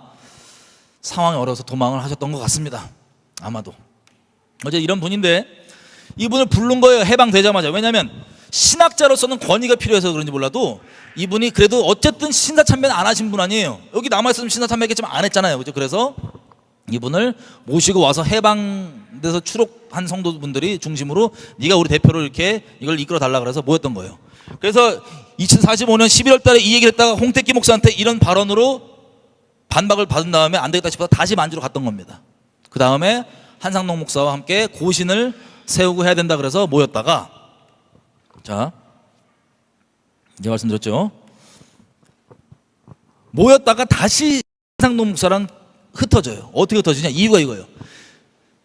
상황이 어려워서 도망을 하셨던 것 같습니다. 아마도. 어제 이런 분인데 이분을 부른 거예요. 해방되자마자. 왜냐하면 신학자로서는 권위가 필요해서 그런지 몰라도 이분이 그래도 어쨌든 신사참배는 안 하신 분 아니에요. 여기 남아있으면 신사참배겠지만 안 했잖아요. 그죠? 그래서 이분을 모시고 와서 해방돼서 추록한 성도분들이 중심으로 네가 우리 대표로 이렇게 이걸 이끌어 달라 그래서 모였던 거예요. 그래서 2045년 11월 달에 이 얘기를 했다가 홍택기 목사한테 이런 발언으로 반박을 받은 다음에 안 되겠다 싶어서 다시 만주로 갔던 겁니다. 그 다음에 한상동 목사와 함께 고신을 세우고 해야 된다 그래서 모였다가, 자, 이제 말씀드렸죠. 모였다가 다시 한상동 목사랑 흩어져요. 어떻게 흩어지냐? 이유가 이거예요.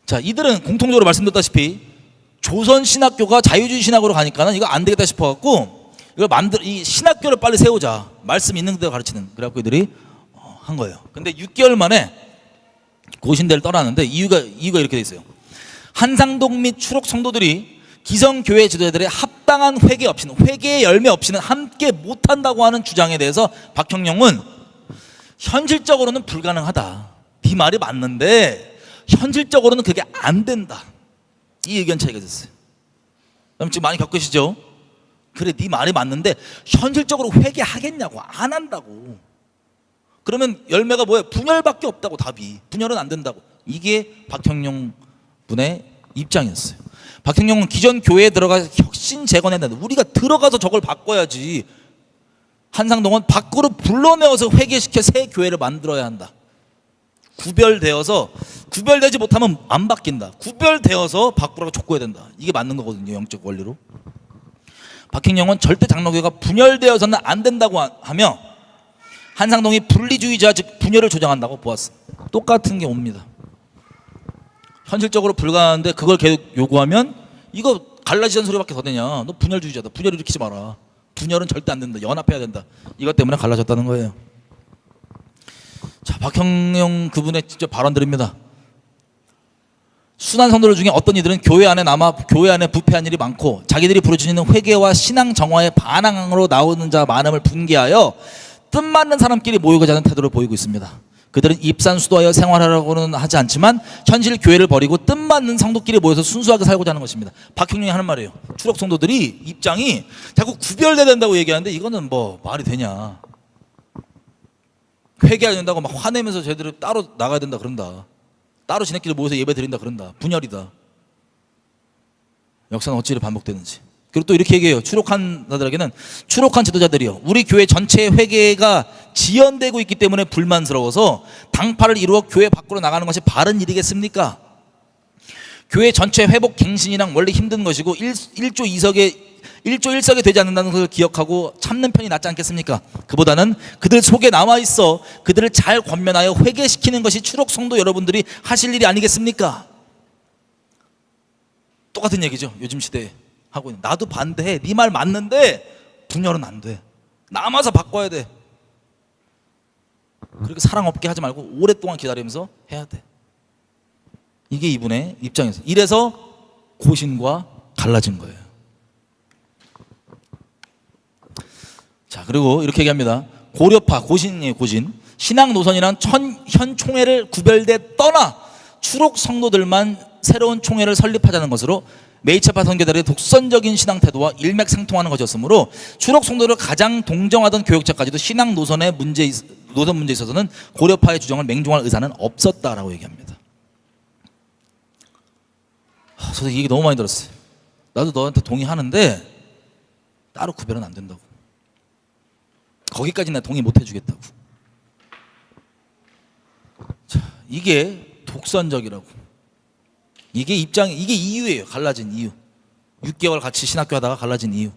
자, 이들은 공통적으로 말씀드렸다시피 조선신학교가 자유주의 신학으로 가니까는 이거 안 되겠다 싶어갖고 이걸 이 신학교를 빨리 세우자. 말씀 있는 그대로 가르치는. 그래갖고 이들이 한 거예요. 근데 6개월 만에 고신대를 떠나는데 이유가 이렇게 돼 있어요. 한상동 및 추록 성도들이 기성교회 지도자들의 합당한 회개의 열매 없이는 함께 못한다고 하는 주장에 대해서 박형령은 현실적으로는 불가능하다. 네 말이 맞는데 현실적으로는 그게 안 된다. 이 의견 차이가 있었어요. 그럼 지금 많이 겪으시죠? 그래, 네 말이 맞는데 현실적으로 회개하겠냐고. 안 한다고. 그러면 열매가 뭐예요? 분열밖에 없다고. 답이 분열은 안 된다고. 이게 박형령 분의 입장이었어요. 박형령은 기존 교회에 들어가 혁신 재건해야 된다. 우리가 들어가서 저걸 바꿔야지. 한상동은 밖으로 불러내어서 회개시켜 새 교회를 만들어야 한다. 구별되지 못하면 안 바뀐다. 구별되어서 바꾸라고 촉구해야 된다. 이게 맞는 거거든요. 영적 원리로. 박형령은 절대 장로교가 분열되어서는 안 된다고 하며 한상동이 분리주의자 즉 분열을 조장한다고 보았어. 똑같은 게 옵니다. 현실적으로 불가능한데 그걸 계속 요구하면 이거 갈라지는 소리밖에 더 되냐. 너 분열주의자다. 분열 일으키지 마라. 분열은 절대 안 된다. 연합해야 된다. 이것 때문에 갈라졌다는 거예요. 자, 박형령 그분의 직접 발언들입니다. 순환 성도들 중에 어떤 이들은 교회 안에 남아 교회 안에 부패한 일이 많고 자기들이 부르짖는 회개와 신앙 정화의 반항으로 나오는 자 많음을 분개하여 뜻맞는 사람끼리 모이고자 하는 태도를 보이고 있습니다. 그들은 입산수도하여 생활하라고는 하지 않지만 현실 교회를 버리고 뜻맞는 성도끼리 모여서 순수하게 살고자 하는 것입니다. 박형령이 하는 말이에요. 추록 성도들이 입장이 자꾸 구별돼야 된다고 얘기하는데 이거는 뭐 말이 되냐. 회개해야 된다고 막 화내면서 쟤들을 따로 나가야 된다 그런다. 따로 지네끼리 모여서 예배 드린다 그런다. 분열이다. 역사는 어찌 반복되는지. 그리고 또 이렇게 얘기해요. 추록한 자들에게는 추록한 지도자들이요. 우리 교회 전체의 회개가 지연되고 있기 때문에 불만스러워서 당파를 이루어 교회 밖으로 나가는 것이 바른 일이겠습니까? 교회 전체 회복 갱신이랑 원래 힘든 것이고 1조 1석에 되지 않는다는 것을 기억하고 참는 편이 낫지 않겠습니까? 그보다는 그들 속에 남아있어 그들을 잘 권면하여 회개시키는 것이 추록 성도 여러분들이 하실 일이 아니겠습니까? 똑같은 얘기죠. 요즘 시대에 하고 있는. 나도 반대해. 네 말 맞는데 분열은 안 돼. 남아서 바꿔야 돼. 그렇게 사랑 없게 하지 말고 오랫동안 기다리면서 해야 돼. 이게 이분의 입장에서. 이래서 고신과 갈라진 거예요. 자, 그리고 이렇게 얘기합니다. 고려파, 고신이에요, 고신. 신앙 노선이란 현 총회를 구별돼 떠나 추록 성도들만 새로운 총회를 설립하자는 것으로 메이차파 선교단의 독선적인 신앙 태도와 일맥상통하는 것이었으므로 추록 성도를 가장 동정하던 교역자까지도 신앙 노선 문제에 있어서는 고려파의 주장을 맹종할 의사는 없었다라고 얘기합니다. 저도 이 얘기 너무 많이 들었어요. 나도 너한테 동의하는데 따로 구별은 안 된다고. 거기까지 나 동의 못 해주겠다고. 자, 이게 독선적이라고. 이게 이유예요. 갈라진 이유. 6개월 같이 신학교 하다가 갈라진 이유.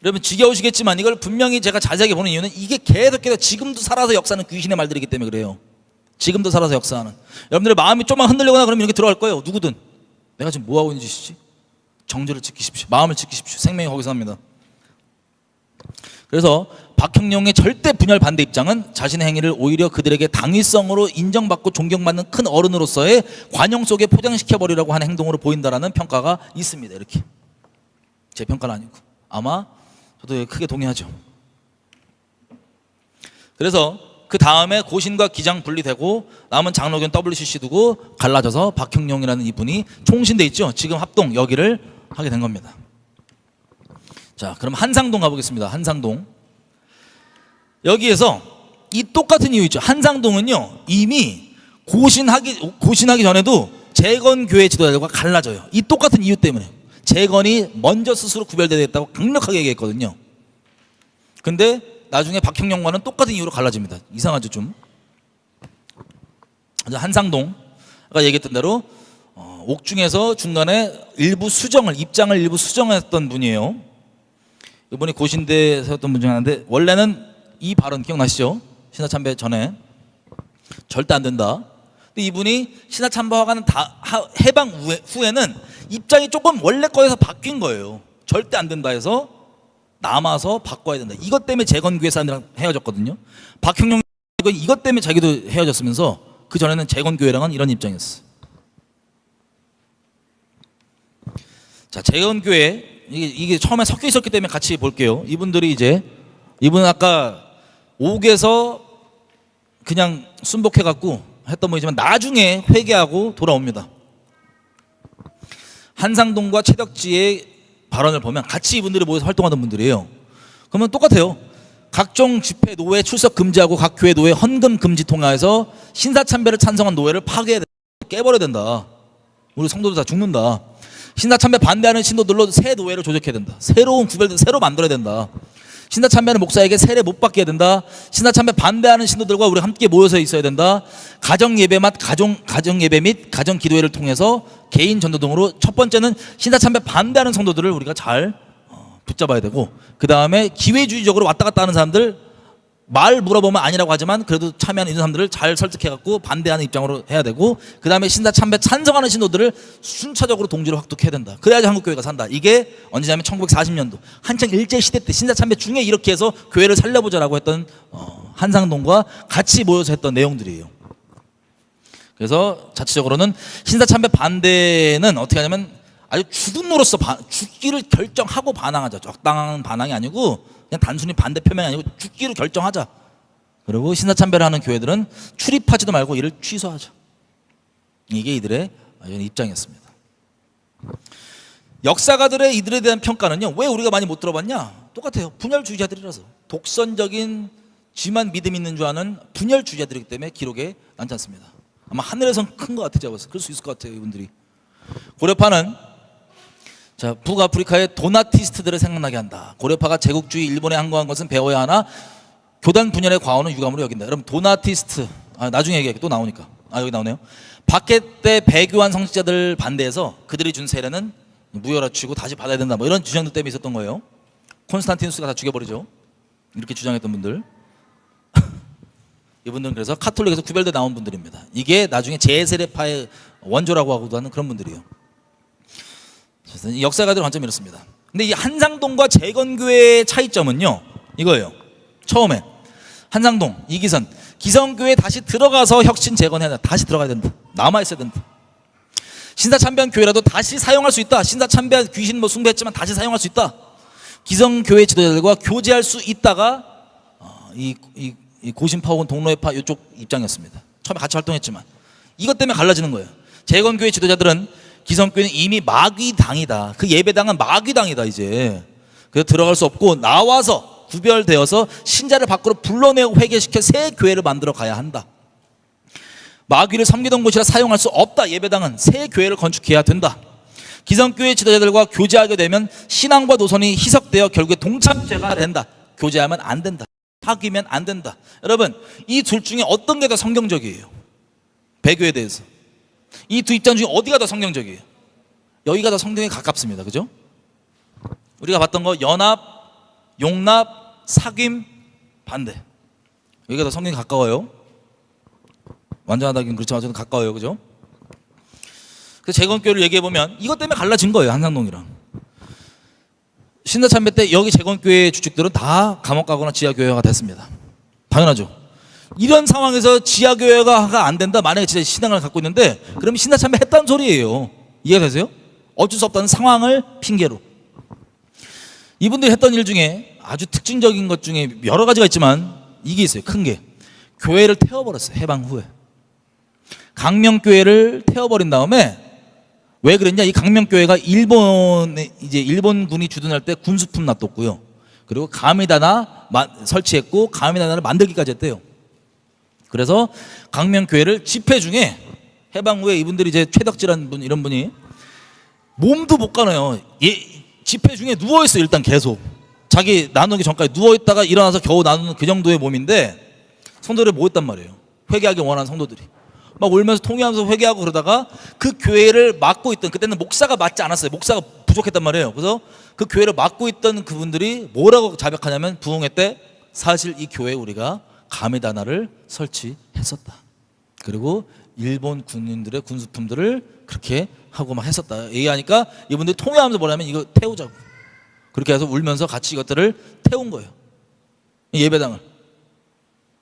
여러분 지겨우시겠지만 이걸 분명히 제가 자세하게 보는 이유는 이게 계속 지금도 살아서 역사하는 귀신의 말들이기 때문에 그래요. 지금도 살아서 역사하는. 여러분들의 마음이 좀만 흔들리거나 그러면 이렇게 들어갈 거예요. 누구든. 내가 지금 뭐하고 있는 짓이지? 정죄를 지키십시오. 마음을 지키십시오. 생명이 거기서 납니다. 그래서 박형령의 절대 분열 반대 입장은 자신의 행위를 오히려 그들에게 당위성으로 인정받고 존경받는 큰 어른으로서의 관용 속에 포장시켜버리려고 하는 행동으로 보인다라는 평가가 있습니다. 이렇게. 제 평가는 아니고. 아마 저도 크게 동의하죠. 그래서 그 다음에 고신과 기장 분리되고 남은 장로교는 WCC 두고 갈라져서 박형령이라는 이분이 총신돼 있죠. 지금 합동 여기를 하게 된 겁니다. 자, 그럼 한상동 가보겠습니다. 한상동. 여기에서 이 똑같은 이유 있죠. 한상동은요 이미 고신하기 전에도 재건교회 지도자들과 갈라져요. 이 똑같은 이유 때문에. 재건이 먼저 스스로 구별되겠다고 강력하게 얘기했거든요. 근데 나중에 박형령과는 똑같은 이유로 갈라집니다. 이상하죠 좀. 한상동 아까 얘기했던 대로 옥중에서 중간에 입장을 일부 수정했던 분이에요. 이번에 고신대에 세웠던 분 중에 하나인데 원래는 이 발언 기억나시죠? 신화참배 전에 절대 안 된다. 근데 이분이 신화참배화가는 해방 후에는 입장이 조금 원래 거에서 바뀐 거예요. 절대 안 된다 해서 남아서 바꿔야 된다. 이것 때문에 재건교회 사람들이랑 헤어졌거든요. 박형령 이것 때문에 자기도 헤어졌으면서 그 전에는 재건교회랑은 이런 입장이었어요. 자, 재건교회 이게 처음에 섞여 있었기 때문에 같이 볼게요. 이분은 아까 옥에서 그냥 순복해갖고 했던 분이지만 나중에 회개하고 돌아옵니다. 한상동과 최덕지의 발언을 보면 같이 이분들이 모여서 활동하던 분들이에요. 그러면 똑같아요. 각종 집회 노회 출석 금지하고 각 교회 노회 헌금 금지 통하여서 신사참배를 찬성한 노회를 파괴해야 된다. 깨버려야 된다. 우리 성도들 다 죽는다. 신사참배 반대하는 신도들로 새 노회를 조직해야 된다. 새로운 구별된 새로 만들어야 된다. 신사참배하는 목사에게 세례 못 받게 해야 된다. 신사참배 반대하는 신도들과 우리 함께 모여서 있어야 된다. 가정예배 및 가정기도회를 통해서 개인 전도 등으로 첫 번째는 신사참배 반대하는 성도들을 우리가 잘 붙잡아야 되고, 그 다음에 기회주의적으로 왔다 갔다 하는 사람들 말 물어보면 아니라고 하지만 그래도 참여하는 이런 사람들을 잘 설득해갖고 반대하는 입장으로 해야 되고, 그 다음에 신사 참배 찬성하는 신도들을 순차적으로 동지로 확독해야 된다. 그래야지 한국교회가 산다. 이게 언제냐면 1940년도 한창 일제시대 때 신사 참배 중에 이렇게 해서 교회를 살려보자라고 했던 한상동과 같이 모여서 했던 내용들이에요. 그래서 자체적으로는 신사 참배 반대는 어떻게 하냐면 아주 죽은 노로서 죽기를 결정하고 반항하자. 적당한 반항이 아니고 그냥 단순히 반대 표명이 아니고 죽기로 결정하자. 그리고 신사 참배를 하는 교회들은 출입하지도 말고 이를 취소하자. 이게 이들의 입장이었습니다. 역사가들의 이들에 대한 평가는요, 왜 우리가 많이 못 들어봤냐? 똑같아요. 분열주의자들이라서. 독선적인 지만 믿음 있는 줄 아는 분열주의자들이기 때문에 기록에 남지 않습니다. 아마 하늘에선 큰 것 같아요. 그럴 수 있을 것 같아요, 이분들이. 고려파는 자, 북아프리카의 도나티스트들을 생각나게 한다. 고려파가 제국주의 일본에 항거한 것은 배워야 하나 교단 분열의 과오는 유감으로 여긴다. 여러분 도나티스트 나중에 얘기할게. 또 나오니까. 여기 나오네요. 박해 때 배교한 성직자들 반대해서 그들이 준 세례는 무효라치고 다시 받아야 된다. 뭐 이런 주장들 때문에 있었던 거예요. 콘스탄티누스가 다 죽여버리죠. 이렇게 주장했던 분들. 이분들은 그래서 카톨릭에서 구별돼 나온 분들입니다. 이게 나중에 제세례파의 원조라고 하고도 하는 그런 분들이에요. 역사가들 관점이 이렇습니다. 근데 이 한상동과 재건교회의 차이점은요, 이거예요. 처음에 한상동, 이기선, 기성교회에 다시 들어가서 혁신 재건해야 된다. 다시 들어가야 된다. 남아있어야 된다. 신사참배한 교회라도 다시 사용할 수 있다. 신사참배한 귀신 숭배했지만 다시 사용할 수 있다. 기성교회 지도자들과 교제할 수 있다가 이 고신파 혹은 동로회파 이쪽 입장이었습니다. 처음에 같이 활동했지만 이것 때문에 갈라지는 거예요. 재건교회 지도자들은 기성교회는 이미 마귀당이다. 그 예배당은 마귀당이다 이제. 그래서 들어갈 수 없고 나와서 구별되어서 신자를 밖으로 불러내고 회개시켜 새 교회를 만들어 가야 한다. 마귀를 섬기던 곳이라 사용할 수 없다. 예배당은 새 교회를 건축해야 된다. 기성교회 지도자들과 교제하게 되면 신앙과 노선이 희석되어 결국에 동참죄가 된다. 교제하면 안 된다. 사귀면 안 된다. 여러분 이 둘 중에 어떤 게 더 성경적이에요? 배교에 대해서 이 두 입장 중에 어디가 더 성경적이에요? 여기가 더 성경에 가깝습니다. 그죠? 우리가 봤던 거 연합, 용납, 사귐, 반대. 여기가 더 성경에 가까워요. 완전하다긴 그렇지만 저는 가까워요. 그죠? 그래서 재건교회를 얘기해보면 이것 때문에 갈라진 거예요. 한상동이랑. 신사참배 때 여기 재건교회 주축들은 다 감옥 가거나 지하교회가 됐습니다. 당연하죠. 이런 상황에서 지하교회가 안 된다. 만약에 진짜 신앙을 갖고 있는데 그러면 신사참배 했다는 소리예요. 이해되세요? 어쩔 수 없다는 상황을 핑계로. 이분들이 했던 일 중에 아주 특징적인 것 중에 여러 가지가 있지만 이게 있어요. 큰 게. 교회를 태워버렸어요. 해방 후에. 강명교회를 태워버린 다음에 왜 그랬냐? 이 강명교회가 일본군이 주둔할 때 군수품 놔뒀고요. 그리고 가미다나 설치했고 가미다나를 만들기까지 했대요. 그래서 강명교회를 집회 중에 해방 후에 이분들이 이제 최덕지라는 분 이런 분이 몸도 못 가나요. 집회 중에 누워 있어요. 일단 계속 자기 나누기 전까지 누워 있다가 일어나서 겨우 나누는 그 정도의 몸인데 성도들이 모였단 말이에요. 회개하기 원하는 성도들이 막 울면서 통회하면서 회개하고 그러다가 그 교회를 맡고 있던 그때는 목사가 맡지 않았어요. 목사가 부족했단 말이에요. 그래서 그 교회를 맡고 있던 그분들이 뭐라고 자백하냐면 부흥회 때 사실 이 교회에 우리가 가미다나를 설치했었다. 그리고 일본 군인들의 군수품들을 그렇게 하고 막 했었다. 얘기하니까 이분들이 통회하면서 뭐냐면 이거 태우자고. 그렇게 해서 울면서 같이 이것들을 태운 거예요. 예배당을.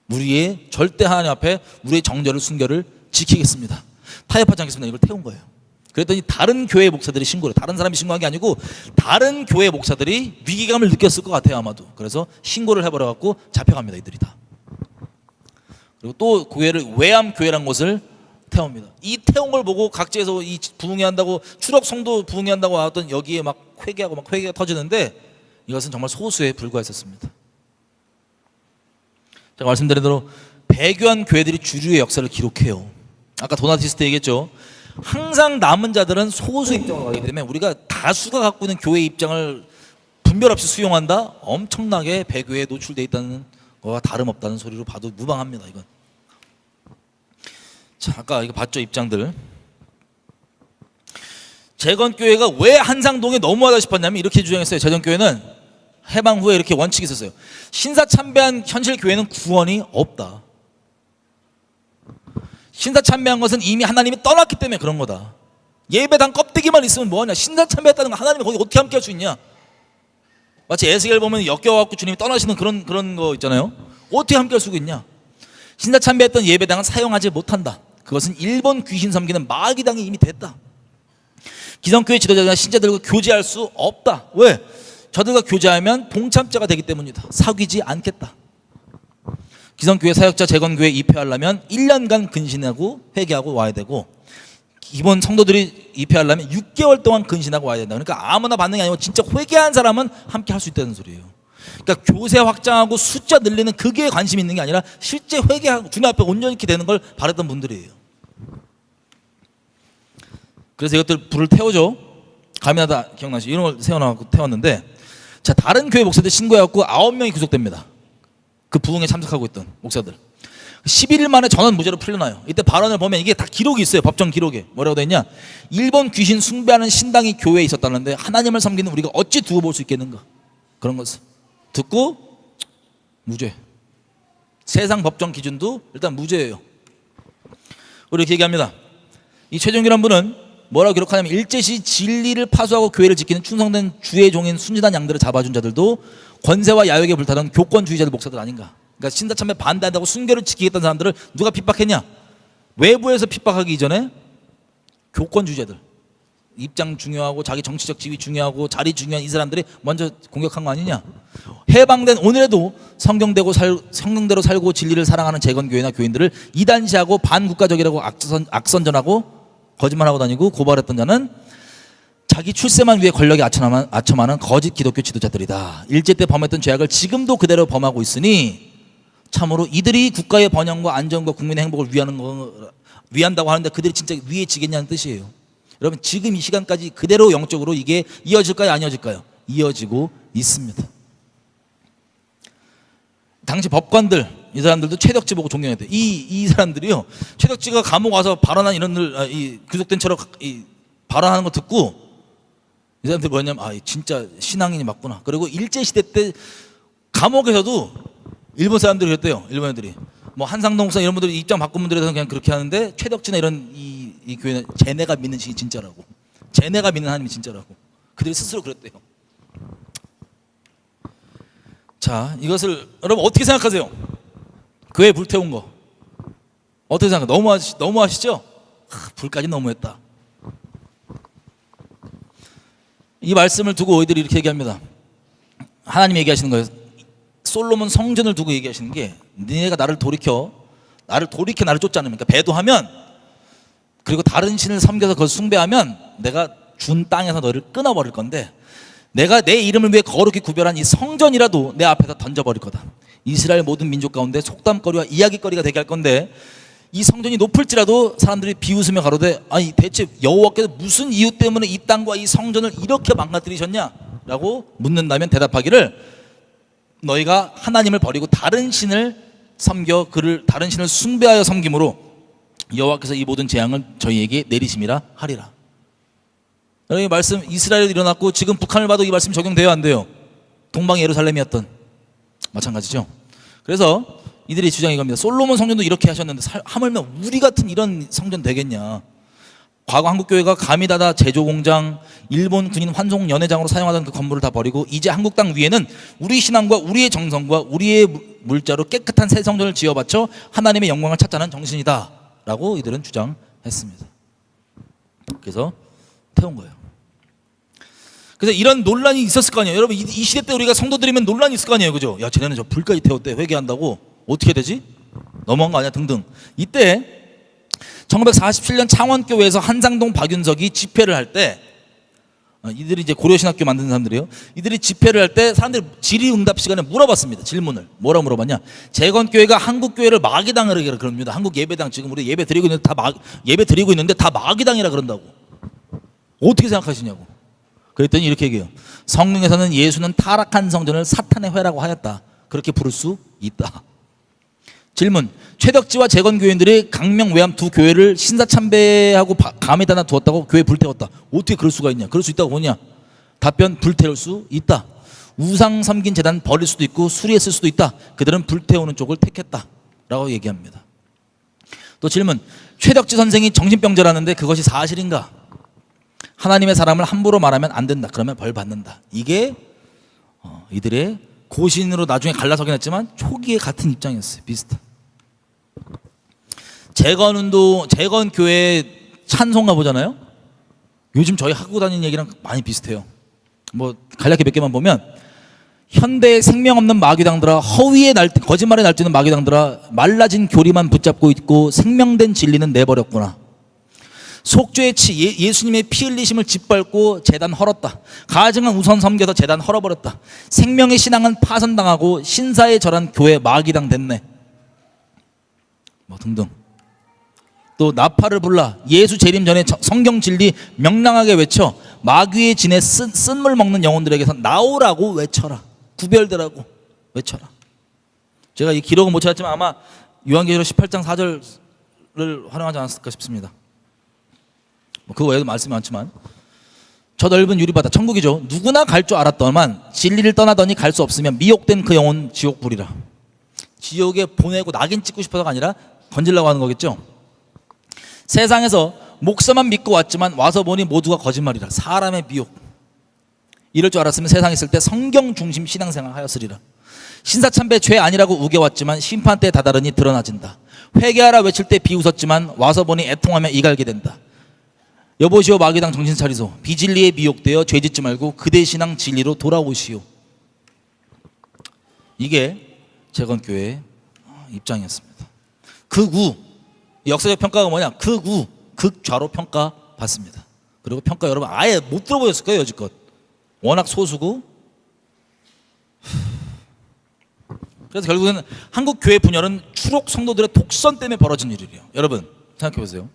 우리의 절대 하나님 앞에 우리의 정절을 순결을 지키겠습니다. 타협하지 않겠습니다. 이걸 태운 거예요. 그랬더니 다른 교회 목사들이 신고를, 다른 사람이 신고한 게 아니고 다른 교회 목사들이 위기감을 느꼈을 것 같아요. 아마도. 그래서 신고를 해버려갖고 잡혀갑니다. 이들이 다. 그리고 또 교회를 외암교회란 곳을 태웁니다. 이 태운 걸 보고 각지에서 이 부흥회 한다고 추록 성도 부흥회 한다고 나왔던 여기에 막 회개하고 막 회개가 터지는데 이것은 정말 소수에 불과했었습니다. 제가 말씀드린 대로 배교한 교회들이 주류의 역사를 기록해요. 아까 도나티스트 얘기했죠. 항상 남은 자들은 소수 입장으로 가기 때문에 우리가 다수가 갖고 있는 교회 입장을 분별 없이 수용한다? 엄청나게 배교에 노출되어 있다는 거와 다름없다는 소리로 봐도 무방합니다. 이건. 자, 아까 이거 봤죠? 입장들. 재건교회가 왜 한상동에 너무하다 싶었냐면 이렇게 주장했어요. 재건교회는 해방 후에 이렇게 원칙이 있었어요. 신사참배한 현실 교회는 구원이 없다. 신사참배한 것은 이미 하나님이 떠났기 때문에 그런 거다. 예배당 껍데기만 있으면 뭐하냐. 신사참배했다는 거 하나님이 거기 어떻게 함께 할 수 있냐. 마치 에스겔 보면 역겨워갖고 주님이 떠나시는 그런 거 있잖아요. 어떻게 함께 할 수 있냐. 신사참배했던 예배당은 사용하지 못한다. 그것은 일본 귀신 섬기는 마귀당이 이미 됐다. 기성교회 지도자나 신자들과 교제할 수 없다. 왜? 저들과 교제하면 동참자가 되기 때문이다. 사귀지 않겠다. 기성교회 사역자 재건교회 입회하려면 1년간 근신하고 회개하고 와야 되고, 기본 성도들이 입회하려면 6개월 동안 근신하고 와야 된다. 그러니까 아무나 받는 게 아니고 진짜 회개한 사람은 함께 할 수 있다는 소리예요. 그러니까 교세 확장하고 숫자 늘리는 그게 관심이 있는 게 아니라 실제 회개하고 주님 앞에 온전히 되는 걸 바랬던 분들이에요. 그래서 이것들 불을 태우죠. 가미나다 기억나시죠? 이런 걸 세워놔서 태웠는데, 자, 다른 교회 목사들 신고해갖고 9명이 구속됩니다. 그 부흥에 참석하고 있던 목사들. 11일 만에 전원 무죄로 풀려나요. 이때 발언을 보면 이게 다 기록이 있어요. 법정 기록에. 뭐라고 돼 있냐? 일본 귀신 숭배하는 신당이 교회에 있었다는데 하나님을 섬기는 우리가 어찌 두고 볼 수 있겠는가. 그런 것을 듣고 무죄. 세상 법정 기준도 일단 무죄예요. 우리 이렇게 얘기합니다. 이 최종기란 분은 뭐라고 기록하냐면, 일제시 진리를 파수하고 교회를 지키는 충성된 주의 종인 순진한 양들을 잡아준 자들도 권세와 야욕에 불타던 교권주의자들 목사들 아닌가. 그러니까 신사참배 반대한다고 순교를 지키겠다는 사람들을 누가 핍박했냐? 외부에서 핍박하기 이전에 교권주의자들, 입장 중요하고 자기 정치적 지위 중요하고 자리 중요한 이 사람들이 먼저 공격한 거 아니냐. 해방된 오늘에도 성경대로 살고 진리를 사랑하는 재건교회나 교인들을 이단시하고 반국가적이라고 악선전하고 거짓말하고 다니고 고발했던 자는 자기 출세만 위해 권력에 아첨하는 거짓 기독교 지도자들이다. 일제 때 범했던 죄악을 지금도 그대로 범하고 있으니 참으로 이들이 국가의 번영과 안정과 국민의 행복을 위한다고 하는데 그들이 진짜 위에 지겠냐는 뜻이에요. 여러분, 지금 이 시간까지 그대로 영적으로 이게 이어질까요? 안 이어질까요? 이어지고 있습니다. 당시 법관들, 이 사람들도 최덕지 보고 존경했대요. 이 사람들이요, 최덕지가 감옥 와서 발언한 이런 구속된 채로 발언하는 거 듣고 이 사람들이 뭐냐면, 진짜 신앙인이 맞구나. 그리고 일제시대 때 감옥에서도 일본 사람들이 그랬대요. 일본 애들이 뭐 한상동 목사 이런 분들이 입장 바꾼 분들에 대해서는 그냥 그렇게 하는데, 최덕지나 이런 이 교회는 쟤네가 믿는 신이 진짜라고, 쟤네가 믿는 하나님이 진짜라고 그들이 스스로 그랬대요. 자, 이것을 여러분 어떻게 생각하세요? 교회 불태운 거 어떻게 생각해요? 너무하시죠? 불까지 너무했다. 이 말씀을 두고 어이들이 이렇게 얘기합니다. 하나님이 얘기하시는 거예요. 솔로몬 성전을 두고 얘기하시는 게, 너네가 나를 돌이켜 나를 쫓지 않으면, 그러니까 배도하면, 그리고 다른 신을 섬겨서 그걸 숭배하면 내가 준 땅에서 너를 끊어버릴 건데, 내가 내 이름을 위해 거룩히 구별한 이 성전이라도 내 앞에서 던져버릴 거다. 이스라엘 모든 민족 가운데 속담거리와 이야기거리가 되게 할 건데, 이 성전이 높을지라도 사람들이 비웃으며 가로되, 아니 대체 여호와께서 무슨 이유 때문에 이 땅과 이 성전을 이렇게 망가뜨리셨냐? 라고 묻는다면 대답하기를, 너희가 하나님을 버리고 다른 신을 섬겨 다른 신을 숭배하여 섬김으로 여호와께서 이 모든 재앙을 저희에게 내리심이라 하리라. 이 말씀 이스라엘에도 일어났고, 지금 북한을 봐도 이 말씀 적용돼요, 안 돼요? 동방 예루살렘이었던 마찬가지죠. 그래서 이들이 주장이 이겁니다. 솔로몬 성전도 이렇게 하셨는데 하물며 우리 같은 이런 성전 되겠냐. 과거 한국교회가 가미다다 제조공장, 일본 군인 환송 연회장으로 사용하던 그 건물을 다 버리고 이제 한국 땅 위에는 우리 신앙과 우리의 정성과 우리의 물자로 깨끗한 새 성전을 지어 바쳐 하나님의 영광을 찾자는 정신이다 라고 이들은 주장했습니다. 그래서 태운 거예요. 그래서 이런 논란이 있었을 거 아니에요. 여러분, 이 시대 때 우리가 성도들이면 논란이 있을 거 아니에요. 그죠? 야, 쟤네는 저 불까지 태웠대, 회개한다고. 어떻게 되지? 넘어간 거 아니야? 등등. 이때 1947년 창원교회에서 한상동 박윤석이 집회를 할 때, 이들이 이제 고려신학교 만든 사람들이에요. 이들이 집회를 할 때 사람들이 질의응답 시간에 물어봤습니다. 질문을. 뭐라고 물어봤냐? 재건교회가 한국교회를 마귀당이라 그럽니다. 한국 예배당, 지금 우리 예배 드리고 있는데 다 마귀당이라 그런다고. 어떻게 생각하시냐고. 그랬더니 이렇게 얘기해요. 성경에서는 예수는 타락한 성전을 사탄의 회라고 하였다. 그렇게 부를 수 있다. 질문. 최덕지와 재건교인들이 강명 외암 두 교회를 신사참배하고 감에다 놔 두었다고 교회 불태웠다. 어떻게 그럴 수가 있냐? 그럴 수 있다고 보냐? 답변. 불태울 수 있다. 우상 섬긴 제단 버릴 수도 있고 수리했을 수도 있다. 그들은 불태우는 쪽을 택했다라고 얘기합니다. 또 질문, 최덕지 선생이 정신병자라는데 그것이 사실인가? 하나님의 사람을 함부로 말하면 안 된다. 그러면 벌 받는다. 이게 이들의 고신으로 나중에 갈라서긴 했지만 초기에 같은 입장이었어요. 비슷한. 재건운동, 재건교회 찬송가 보잖아요. 요즘 저희 하고 다니는 얘기랑 많이 비슷해요. 뭐 간략히 몇 개만 보면, 현대의 생명 없는 마귀당들아, 허위의 거짓말에 날뛰는 마귀당들아, 말라진 교리만 붙잡고 있고 생명된 진리는 내버렸구나. 속죄의 예수님의 피 흘리심을 짓밟고 제단 헐었다. 가증한 우선 섬겨서 제단 헐어버렸다. 생명의 신앙은 파선당하고 신사에 절한 교회 마귀당 됐네. 뭐 등등. 또 나팔을 불라 예수 재림 전에 성경 진리 명랑하게 외쳐 마귀의 진에 쓴물 먹는 영혼들에게서 나오라고 외쳐라. 구별되라고 외쳐라. 제가 이 기록은 못 찾았지만 아마 요한계시록 18장 4절을 활용하지 않았을까 싶습니다. 그 외에도 말씀이 많지만, 저 넓은 유리바다 천국이죠. 누구나 갈 줄 알았더만 진리를 떠나더니 갈 수 없으면 미혹된 그 영혼 지옥 불이라. 지옥에 보내고 낙인 찍고 싶어서가 아니라 건질라고 하는 거겠죠. 세상에서 목사만 믿고 왔지만 와서 보니 모두가 거짓말이라. 사람의 미혹. 이럴 줄 알았으면 세상에 있을 때 성경 중심 신앙생활 하였으리라. 신사참배 죄 아니라고 우겨왔지만 심판 때 다다르니 드러나진다. 회개하라 외칠 때 비웃었지만 와서 보니 애통하며 이갈게 된다. 여보시오 마귀당 정신 차리소. 비진리에 미혹되어 죄짓지 말고 그대 신앙 진리로 돌아오시오. 이게 재건교회의 입장이었습니다. 극우, 역사적 평가가 뭐냐? 극우, 극좌로 평가 받습니다. 그리고 평가 여러분 아예 못 들어보셨을 거예요. 여지껏 워낙 소수고. 그래서 결국에는 한국 교회 분열은 추록 성도들의 독선 때문에 벌어진 일이에요. 여러분 생각해 보세요.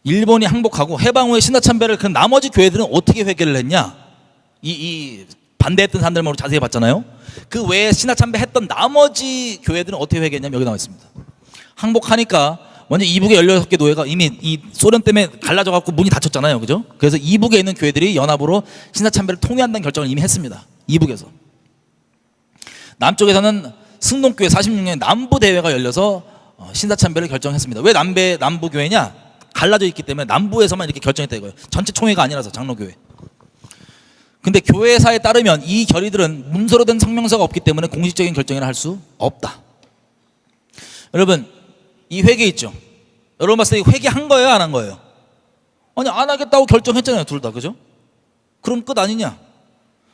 일본이 항복하고 해방 후에 신화참배를 그 나머지 교회들은 어떻게 회개를 했냐? 이 반대했던 사람들만 자세히 봤잖아요. 그 외에 신화참배 했던 나머지 교회들은 어떻게 회개했냐면 여기 나와 있습니다. 항복하니까 먼저 이북의 16개 노예가 이미 이 소련 때문에 갈라져 갖고 문이 닫혔잖아요. 그죠? 그래서 이북에 있는 교회들이 연합으로 신화참배를 통회한다는 결정을 이미 했습니다. 이북에서. 남쪽에서는 승동교회 46년에 남부대회가 열려서 신사참배를 결정했습니다. 왜 남부교회냐? 갈라져 있기 때문에 남부에서만 이렇게 결정했다 이거예요. 전체 총회가 아니라서 장로교회. 근데 교회사에 따르면 이 결의들은 문서로 된 성명서가 없기 때문에 공식적인 결정이라 할 수 없다. 여러분 이 회개 있죠? 여러분 봤을 때 회개한 거예요? 안 한 거예요? 아니 안 하겠다고 결정했잖아요. 둘 다. 그죠? 그럼 끝 아니냐?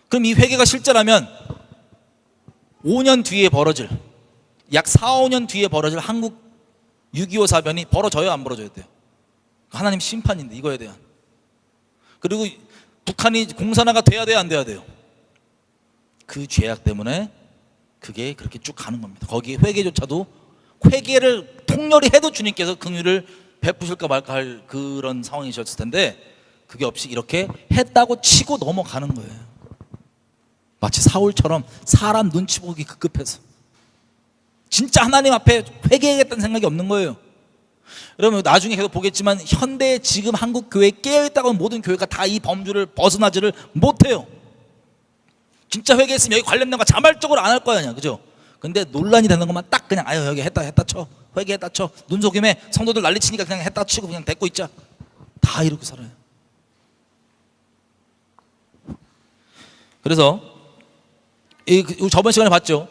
그럼 이 회개가 실제라면 5년 뒤에 벌어질, 약 4, 5년 뒤에 벌어질 한국 6.25 사변이 벌어져요? 안 벌어져야 돼요? 하나님 심판인데 이거에 대한. 그리고 북한이 공산화가 돼야 돼요? 안 돼야 돼요? 그 죄악 때문에 그게 그렇게 쭉 가는 겁니다. 거기에 회개조차도, 회개를 통렬히 해도 주님께서 긍휼을 베푸실까 말까 할 그런 상황이셨을 텐데 그게 없이 이렇게 했다고 치고 넘어가는 거예요. 마치 사울처럼 사람 눈치 보기 급급해서 진짜 하나님 앞에 회개하겠다는 생각이 없는 거예요. 여러분 나중에 계속 보겠지만 현대 지금 한국 교회에 깨어있다고 하는 모든 교회가 다 이 범주를 벗어나지를 못해요. 진짜 회개했으면 여기 관련된 거 자발적으로 안 할 거 아니야. 그죠? 근데 논란이 되는 것만 딱 그냥 아유 여기 했다 쳐, 회개했다 쳐, 눈속임에 성도들 난리치니까 그냥 했다 치고 그냥 데리고 있자. 다 이렇게 살아요. 그래서 저번 시간에 봤죠.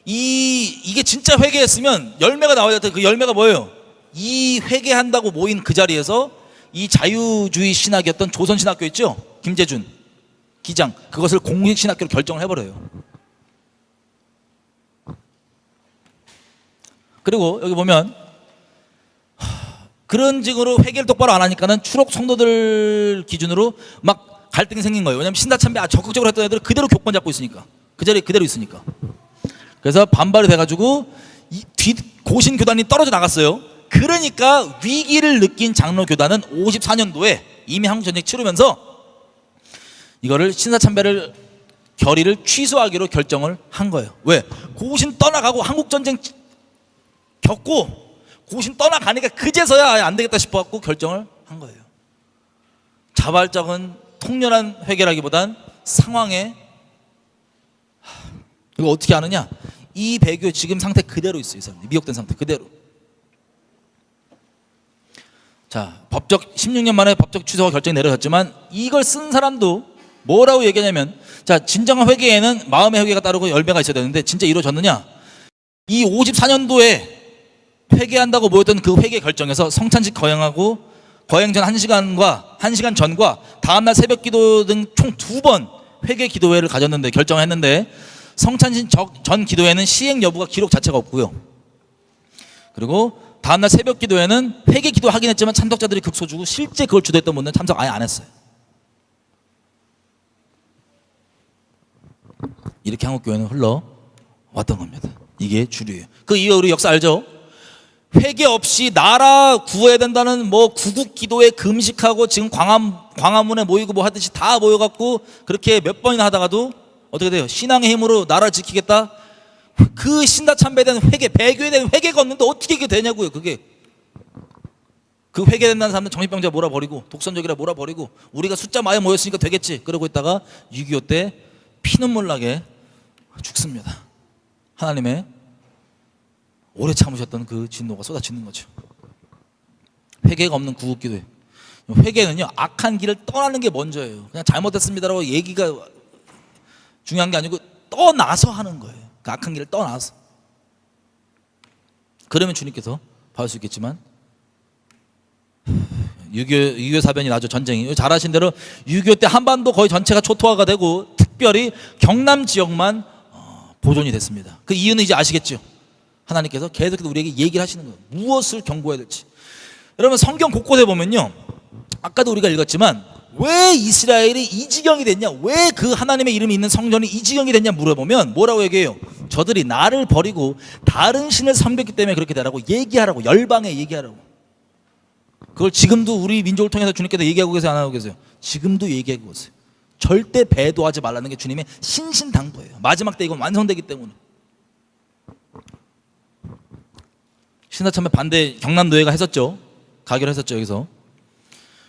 이게 진짜 회개했으면 열매가 나와야 돼. 그 열매가 뭐예요? 이 회개한다고 모인 그 자리에서 이 자유주의 신학이었던 조선신학교 있죠? 김재준 기장, 그것을 공식신학교로 결정을 해버려요. 그리고 여기 보면 그런 식으로 회개를 똑바로 안 하니까는 추록 성도들 기준으로 막 갈등이 생긴 거예요. 왜냐하면 신사참배 적극적으로 했던 애들은 그대로 교권 잡고 있으니까, 그 자리에 그대로 있으니까. 그래서 반발이 돼가지고 고신 교단이 떨어져 나갔어요. 그러니까 위기를 느낀 장로 교단은 54년도에 이미 한국전쟁 치르면서 이거를 신사참배를 결의를 취소하기로 결정을 한 거예요. 왜? 고신 떠나가고 한국전쟁 겪고 고신 떠나가니까 그제서야 안 되겠다 싶어갖고 결정을 한 거예요. 자발적인 통렬한 회개라기보단 상황에 이거 어떻게 아느냐? 이 배교의 지금 상태 그대로 있어요. 이 사람 미혹된 상태 그대로. 자, 법적 16년 만에 법적 취소가 결정이 내려졌지만 이걸 쓴 사람도 뭐라고 얘기하냐면, 자, 진정한 회개에는 마음의 회개가 따르고 열매가 있어야 되는데 진짜 이루어졌느냐? 이 54년도에 회개한다고 모였던 그 회개 결정에서 성찬식 거행하고 거행 전 1시간과 1시간 전과 다음날 새벽 기도 등 총 2번 회개 기도회를 가졌는데 결정했는데, 성찬식 전 기도회는 시행 여부가 기록 자체가 없고요. 그리고 다음날 새벽 기도회는 회개 기도 하긴 했지만 참석자들이 극소주고 실제 그걸 주도했던 분들은 참석 아예 안 했어요. 이렇게 한국교회는 흘러왔던 겁니다. 이게 주류예요. 그 이후에 우리 역사 알죠? 회개 없이 나라 구해야 된다는 뭐 구국 기도에 금식하고 지금 광화문에 모이고 뭐 하듯이 다 모여갖고 그렇게 몇 번이나 하다가도 어떻게 돼요? 신앙의 힘으로 나라를 지키겠다? 그 신다참배에 대한 회개, 배교에 대한 회개가 없는데 어떻게 이게 되냐고요. 그게 그 회개된다는 사람들 정신병자 몰아버리고 독선적이라 몰아버리고 우리가 숫자 많이 모였으니까 되겠지 그러고 있다가 6.25 때 피눈물 나게 죽습니다. 하나님의 오래 참으셨던 그 진노가 쏟아지는 거죠. 회개가 없는 구국기도회. 회개는요, 악한 길을 떠나는 게 먼저예요. 그냥 잘못했습니다라고 얘기가 중요한 게 아니고 떠나서 하는 거예요. 그 악한 길을 떠나서. 그러면 주님께서 봐줄 수 있겠지만 6.25 사변이 나죠. 전쟁이. 잘 아신 대로 6.25 때 한반도 거의 전체가 초토화가 되고 특별히 경남 지역만 보존이 됐습니다. 그 이유는 이제 아시겠죠? 하나님께서 계속해서 우리에게 얘기를 하시는 거예요. 무엇을 경고해야 될지. 여러분 성경 곳곳에 보면요, 아까도 우리가 읽었지만 왜 이스라엘이 이 지경이 됐냐, 왜 그 하나님의 이름이 있는 성전이 이 지경이 됐냐 물어보면 뭐라고 얘기해요? 저들이 나를 버리고 다른 신을 섬겼기 때문에 그렇게 되라고 얘기하라고, 열방에 얘기하라고. 그걸 지금도 우리 민족을 통해서 주님께서 얘기하고 계세요, 안 하고 계세요? 지금도 얘기하고 계세요. 절대 배도하지 말라는 게 주님의 신신당부예요. 마지막 때 이건 완성되기 때문에. 신사참배 반대 경남노회가 했었죠. 가결했었죠, 여기서.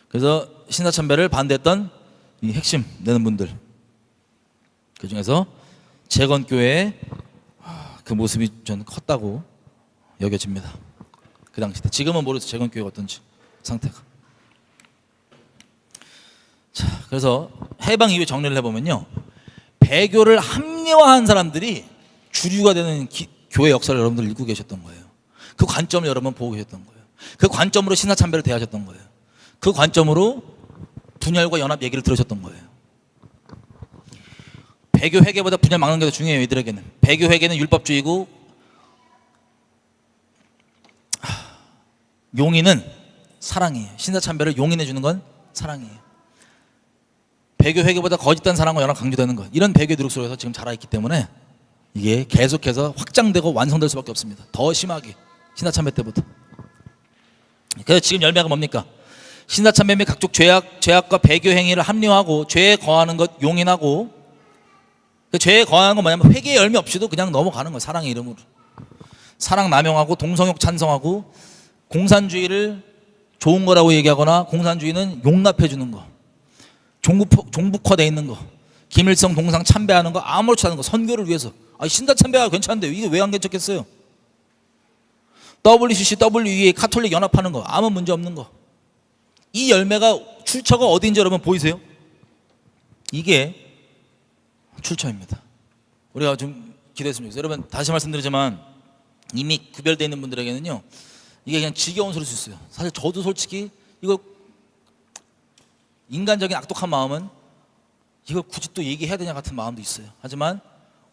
그래서 신사참배를 반대했던 이 핵심 내는 분들, 그 중에서 재건교회의 그 모습이 전 컸다고 여겨집니다. 그 당시 때. 지금은 모르겠어요, 재건교회가 어떤지 상태가. 자, 그래서 해방 이후에 정리를 해보면요, 배교를 합리화한 사람들이 주류가 되는 교회 역사를 여러분들 읽고 계셨던 거예요. 그 관점을 여러분 보고 계셨던 거예요. 그 관점으로 신사참배를 대하셨던 거예요. 그 관점으로 분열과 연합 얘기를 들으셨던 거예요. 배교 회개보다 분열 막는 게 더 중요해요. 이들에게는 배교 회개는 율법주의고, 용인은 사랑이에요. 신사참배를 용인해 주는 건 사랑이에요. 배교 회개보다 거짓된 사랑과 연합 강조되는 것, 이런 배교 누룩 속에서 지금 자라있기 때문에 이게 계속해서 확장되고 완성될 수밖에 없습니다. 더 심하게 신사참배 때보다. 그래서 지금 열매가 뭡니까? 신사참배 및 각종 죄악과 배교 행위를 합리화하고 죄에 거하는 것 용인하고, 그 죄에 거하는 건 뭐냐면 회개의 열매 없이도 그냥 넘어가는 거예요. 사랑의 이름으로. 사랑 남용하고 동성욕 찬성하고, 공산주의를 좋은 거라고 얘기하거나 공산주의는 용납해 주는 거, 종북화되어 있는 거, 김일성 동상 참배하는 거, 아무렇지 않은 거, 선교를 위해서. 신사참배가 괜찮은데 이게 왜 안 괜찮겠어요? WCC, WEA, 카톨릭 연합하는 거, 아무 문제 없는 거. 이 열매가, 출처가 어디인지 여러분 보이세요? 이게 출처입니다. 우리가 좀 기대했으면 좋겠어요. 여러분 다시 말씀드리지만 이미 구별되어 있는 분들에게는요, 이게 그냥 지겨운 소리일 수 있어요. 사실 저도 솔직히 이거 인간적인 악독한 마음은 이걸 굳이 또 얘기해야 되냐 같은 마음도 있어요. 하지만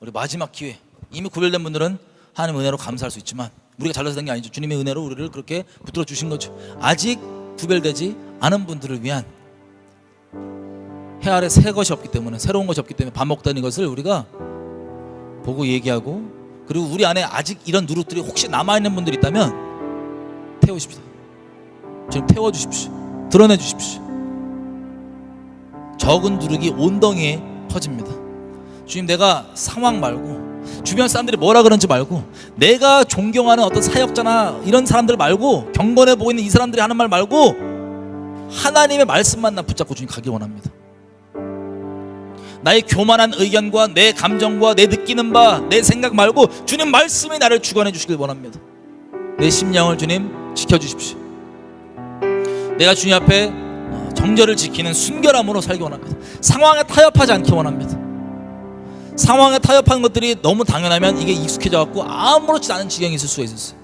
우리 마지막 기회, 이미 구별된 분들은 하나님의 은혜로 감사할 수 있지만, 우리가 잘나서 된 게 아니죠. 주님의 은혜로 우리를 그렇게 붙들어 주신 거죠. 아직 구별되지 않은 분들을 위한 해 아래 새 것이 없기 때문에, 새로운 것이 없기 때문에 반복되는 것을 우리가 보고 얘기하고, 그리고 우리 안에 아직 이런 누룩들이 혹시 남아있는 분들이 있다면 태우십시오. 지금 태워주십시오. 드러내 주십시오. 적은 누룩이 온덩이에 퍼집니다. 주님, 내가 상황 말고, 주변 사람들이 뭐라 그런지 말고, 내가 존경하는 어떤 사역자나 이런 사람들 말고, 경건해 보이는 이 사람들이 하는 말 말고, 하나님의 말씀만 나 붙잡고 주님 가기 원합니다. 나의 교만한 의견과 내 감정과 내 느끼는 바, 내 생각 말고 주님 말씀이 나를 주관해 주시길 원합니다. 내 심령을 주님 지켜주십시오. 내가 주님 앞에 정절을 지키는 순결함으로 살기 원합니다. 상황에 타협하지 않기 원합니다. 상황에 타협하는 것들이 너무 당연하면 이게 익숙해져 갖고 아무렇지 않은 지경이 있을 수가 있었어요.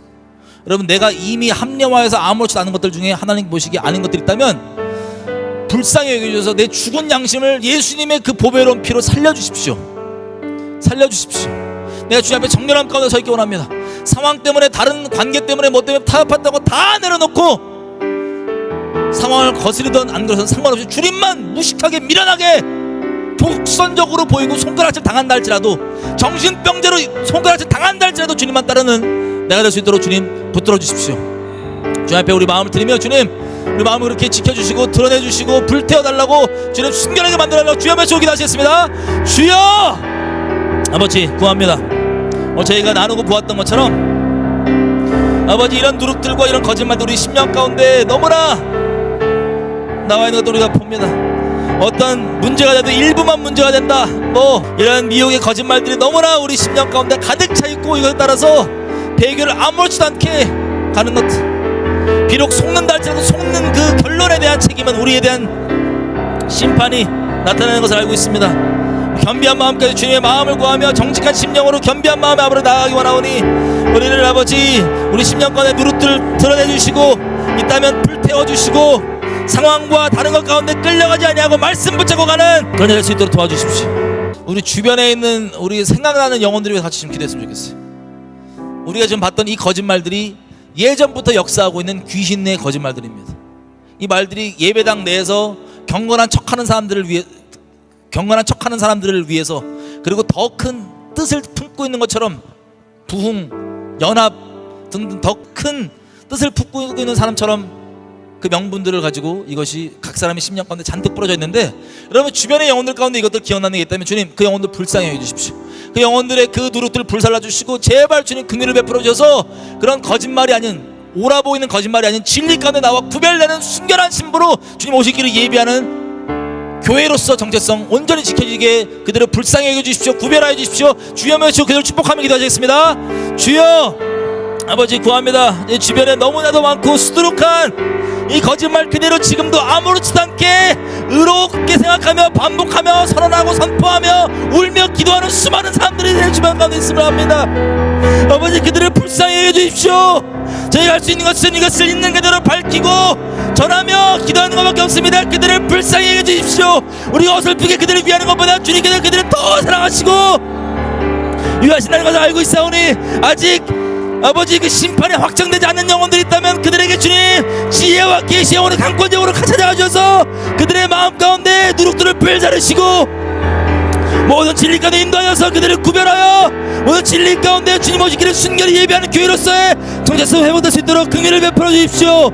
여러분, 내가 이미 합리화해서 아무렇지 않은 것들 중에 하나님 보시기에 아닌 것들이 있다면 불쌍히 여겨주셔서 내 죽은 양심을 예수님의 그 보배로운 피로 살려주십시오. 살려주십시오. 내가 주님 앞에 정결함 가운데 서 있기 원합니다. 상황 때문에, 다른 관계 때문에, 뭐 때문에 타협한다고 다 내려놓고 상황을 거스르던 안 그러던 상관없이 주님만 무식하게 미련하게 독선적으로 보이고 손가락질 당한다 할지라도, 정신병자로 손가락질 당한다 할지라도 주님만 따르는 내가 될 수 있도록 주님 붙들어 주십시오. 주님 앞에 우리 마음을 드리며 주님, 우리 마음을 그렇게 지켜주시고 드러내주시고 불태워달라고 주님 순결하게 만들어달라고 주여 한번 기도하시겠습니다. 주여! 아버지 구합니다. 저희가 나누고 보았던 것처럼 아버지, 이런 누룩들과 이런 거짓말들 우리 심령 가운데 너무나 나와 있는 것도 우리가 봅니다. 어떤 문제가 돼도 일부만 문제가 된다, 뭐 이런 미혹의 거짓말들이 너무나 우리 심령 가운데 가득 차 있고, 이것에 따라서 배교를 아무렇지도 않게 가는 것들, 비록 속는다 할지라도 속는 그 결론에 대한 책임은 우리에 대한 심판이 나타나는 것을 알고 있습니다. 겸비한 마음까지 주님의 마음을 구하며 정직한 심령으로 겸비한 마음에 앞으로 나아가기 원하오니, 우리를 아버지 우리 심령 가운데 누룩들 드러내주시고 있다면 불태워주시고 상황과 다른 것 가운데 끌려가지 아니하고 말씀 붙잡고 가는 그런 될 수 있도록 도와주십시오. 우리 주변에 있는 우리 생각나는 영혼들이 같이 좀 기도했으면 좋겠어요. 우리가 지금 봤던 이 거짓말들이 예전부터 역사하고 있는 귀신의 거짓말들입니다. 이 말들이 예배당 내에서 경건한 척하는 사람들을 위해서, 그리고 더 큰 뜻을 품고 있는 것처럼 부흥, 연합 등등 더 큰 뜻을 품고 있는 사람처럼 그 명분들을 가지고 이것이 각 사람의 심령 가운데 잔뜩 뿌려져 있는데, 여러분 주변의 영혼들 가운데 이것들 기억나는 게 있다면 주님 그 영혼들 불쌍히 여겨주십시오. 그 영혼들의 그 누룩들 불살라주시고 제발 주님 긍휼을 베풀어 주셔서 그런 거짓말이 아닌, 옳아 보이는 거짓말이 아닌 진리 가운데 나와 구별되는 순결한 신부로 주님 오시기를 예비하는 교회로서 정체성 온전히 지켜지게 그들을 불쌍히 여겨주십시오. 구별하여 주십시오. 주여 모시고 그들을 축복하며 기도하시겠습니다. 주여 아버지 구합니다. 내 주변에 너무나도 많고 수두룩한 이 거짓말 그대로 지금도 아무렇지도 않게 의롭게 생각하며 반복하며 선언하고 선포하며 울며 기도하는 수많은 사람들이 내 주변 가운데 있음을 압니다. 아버지 그들을 불쌍히 여겨주십시오. 저희가 할 수 있는 것은 이것을 있는 그대로 밝히고 전하며 기도하는 것밖에 없습니다. 그들을 불쌍히 여겨주십시오. 우리가 어설프게 그들을 위하는 것보다 주님께서 그들을 더 사랑하시고 위하신다는 것을 알고 있사오니, 아직 아버지 그 심판이 확정되지 않는 영혼들이 있다면 그들에게 주님 지혜와 계시의 영혼을 강권적으로 찾아가 주셔서 그들의 마음 가운데 누룩들을 불자르시고 모든 진리 가운데 인도하여서 그들을 구별하여 모든 진리 가운데 주님 오시기를 순결히 예비하는 교회로서의 정체성 회복될 수 있도록 긍휼을 베풀어 주십시오.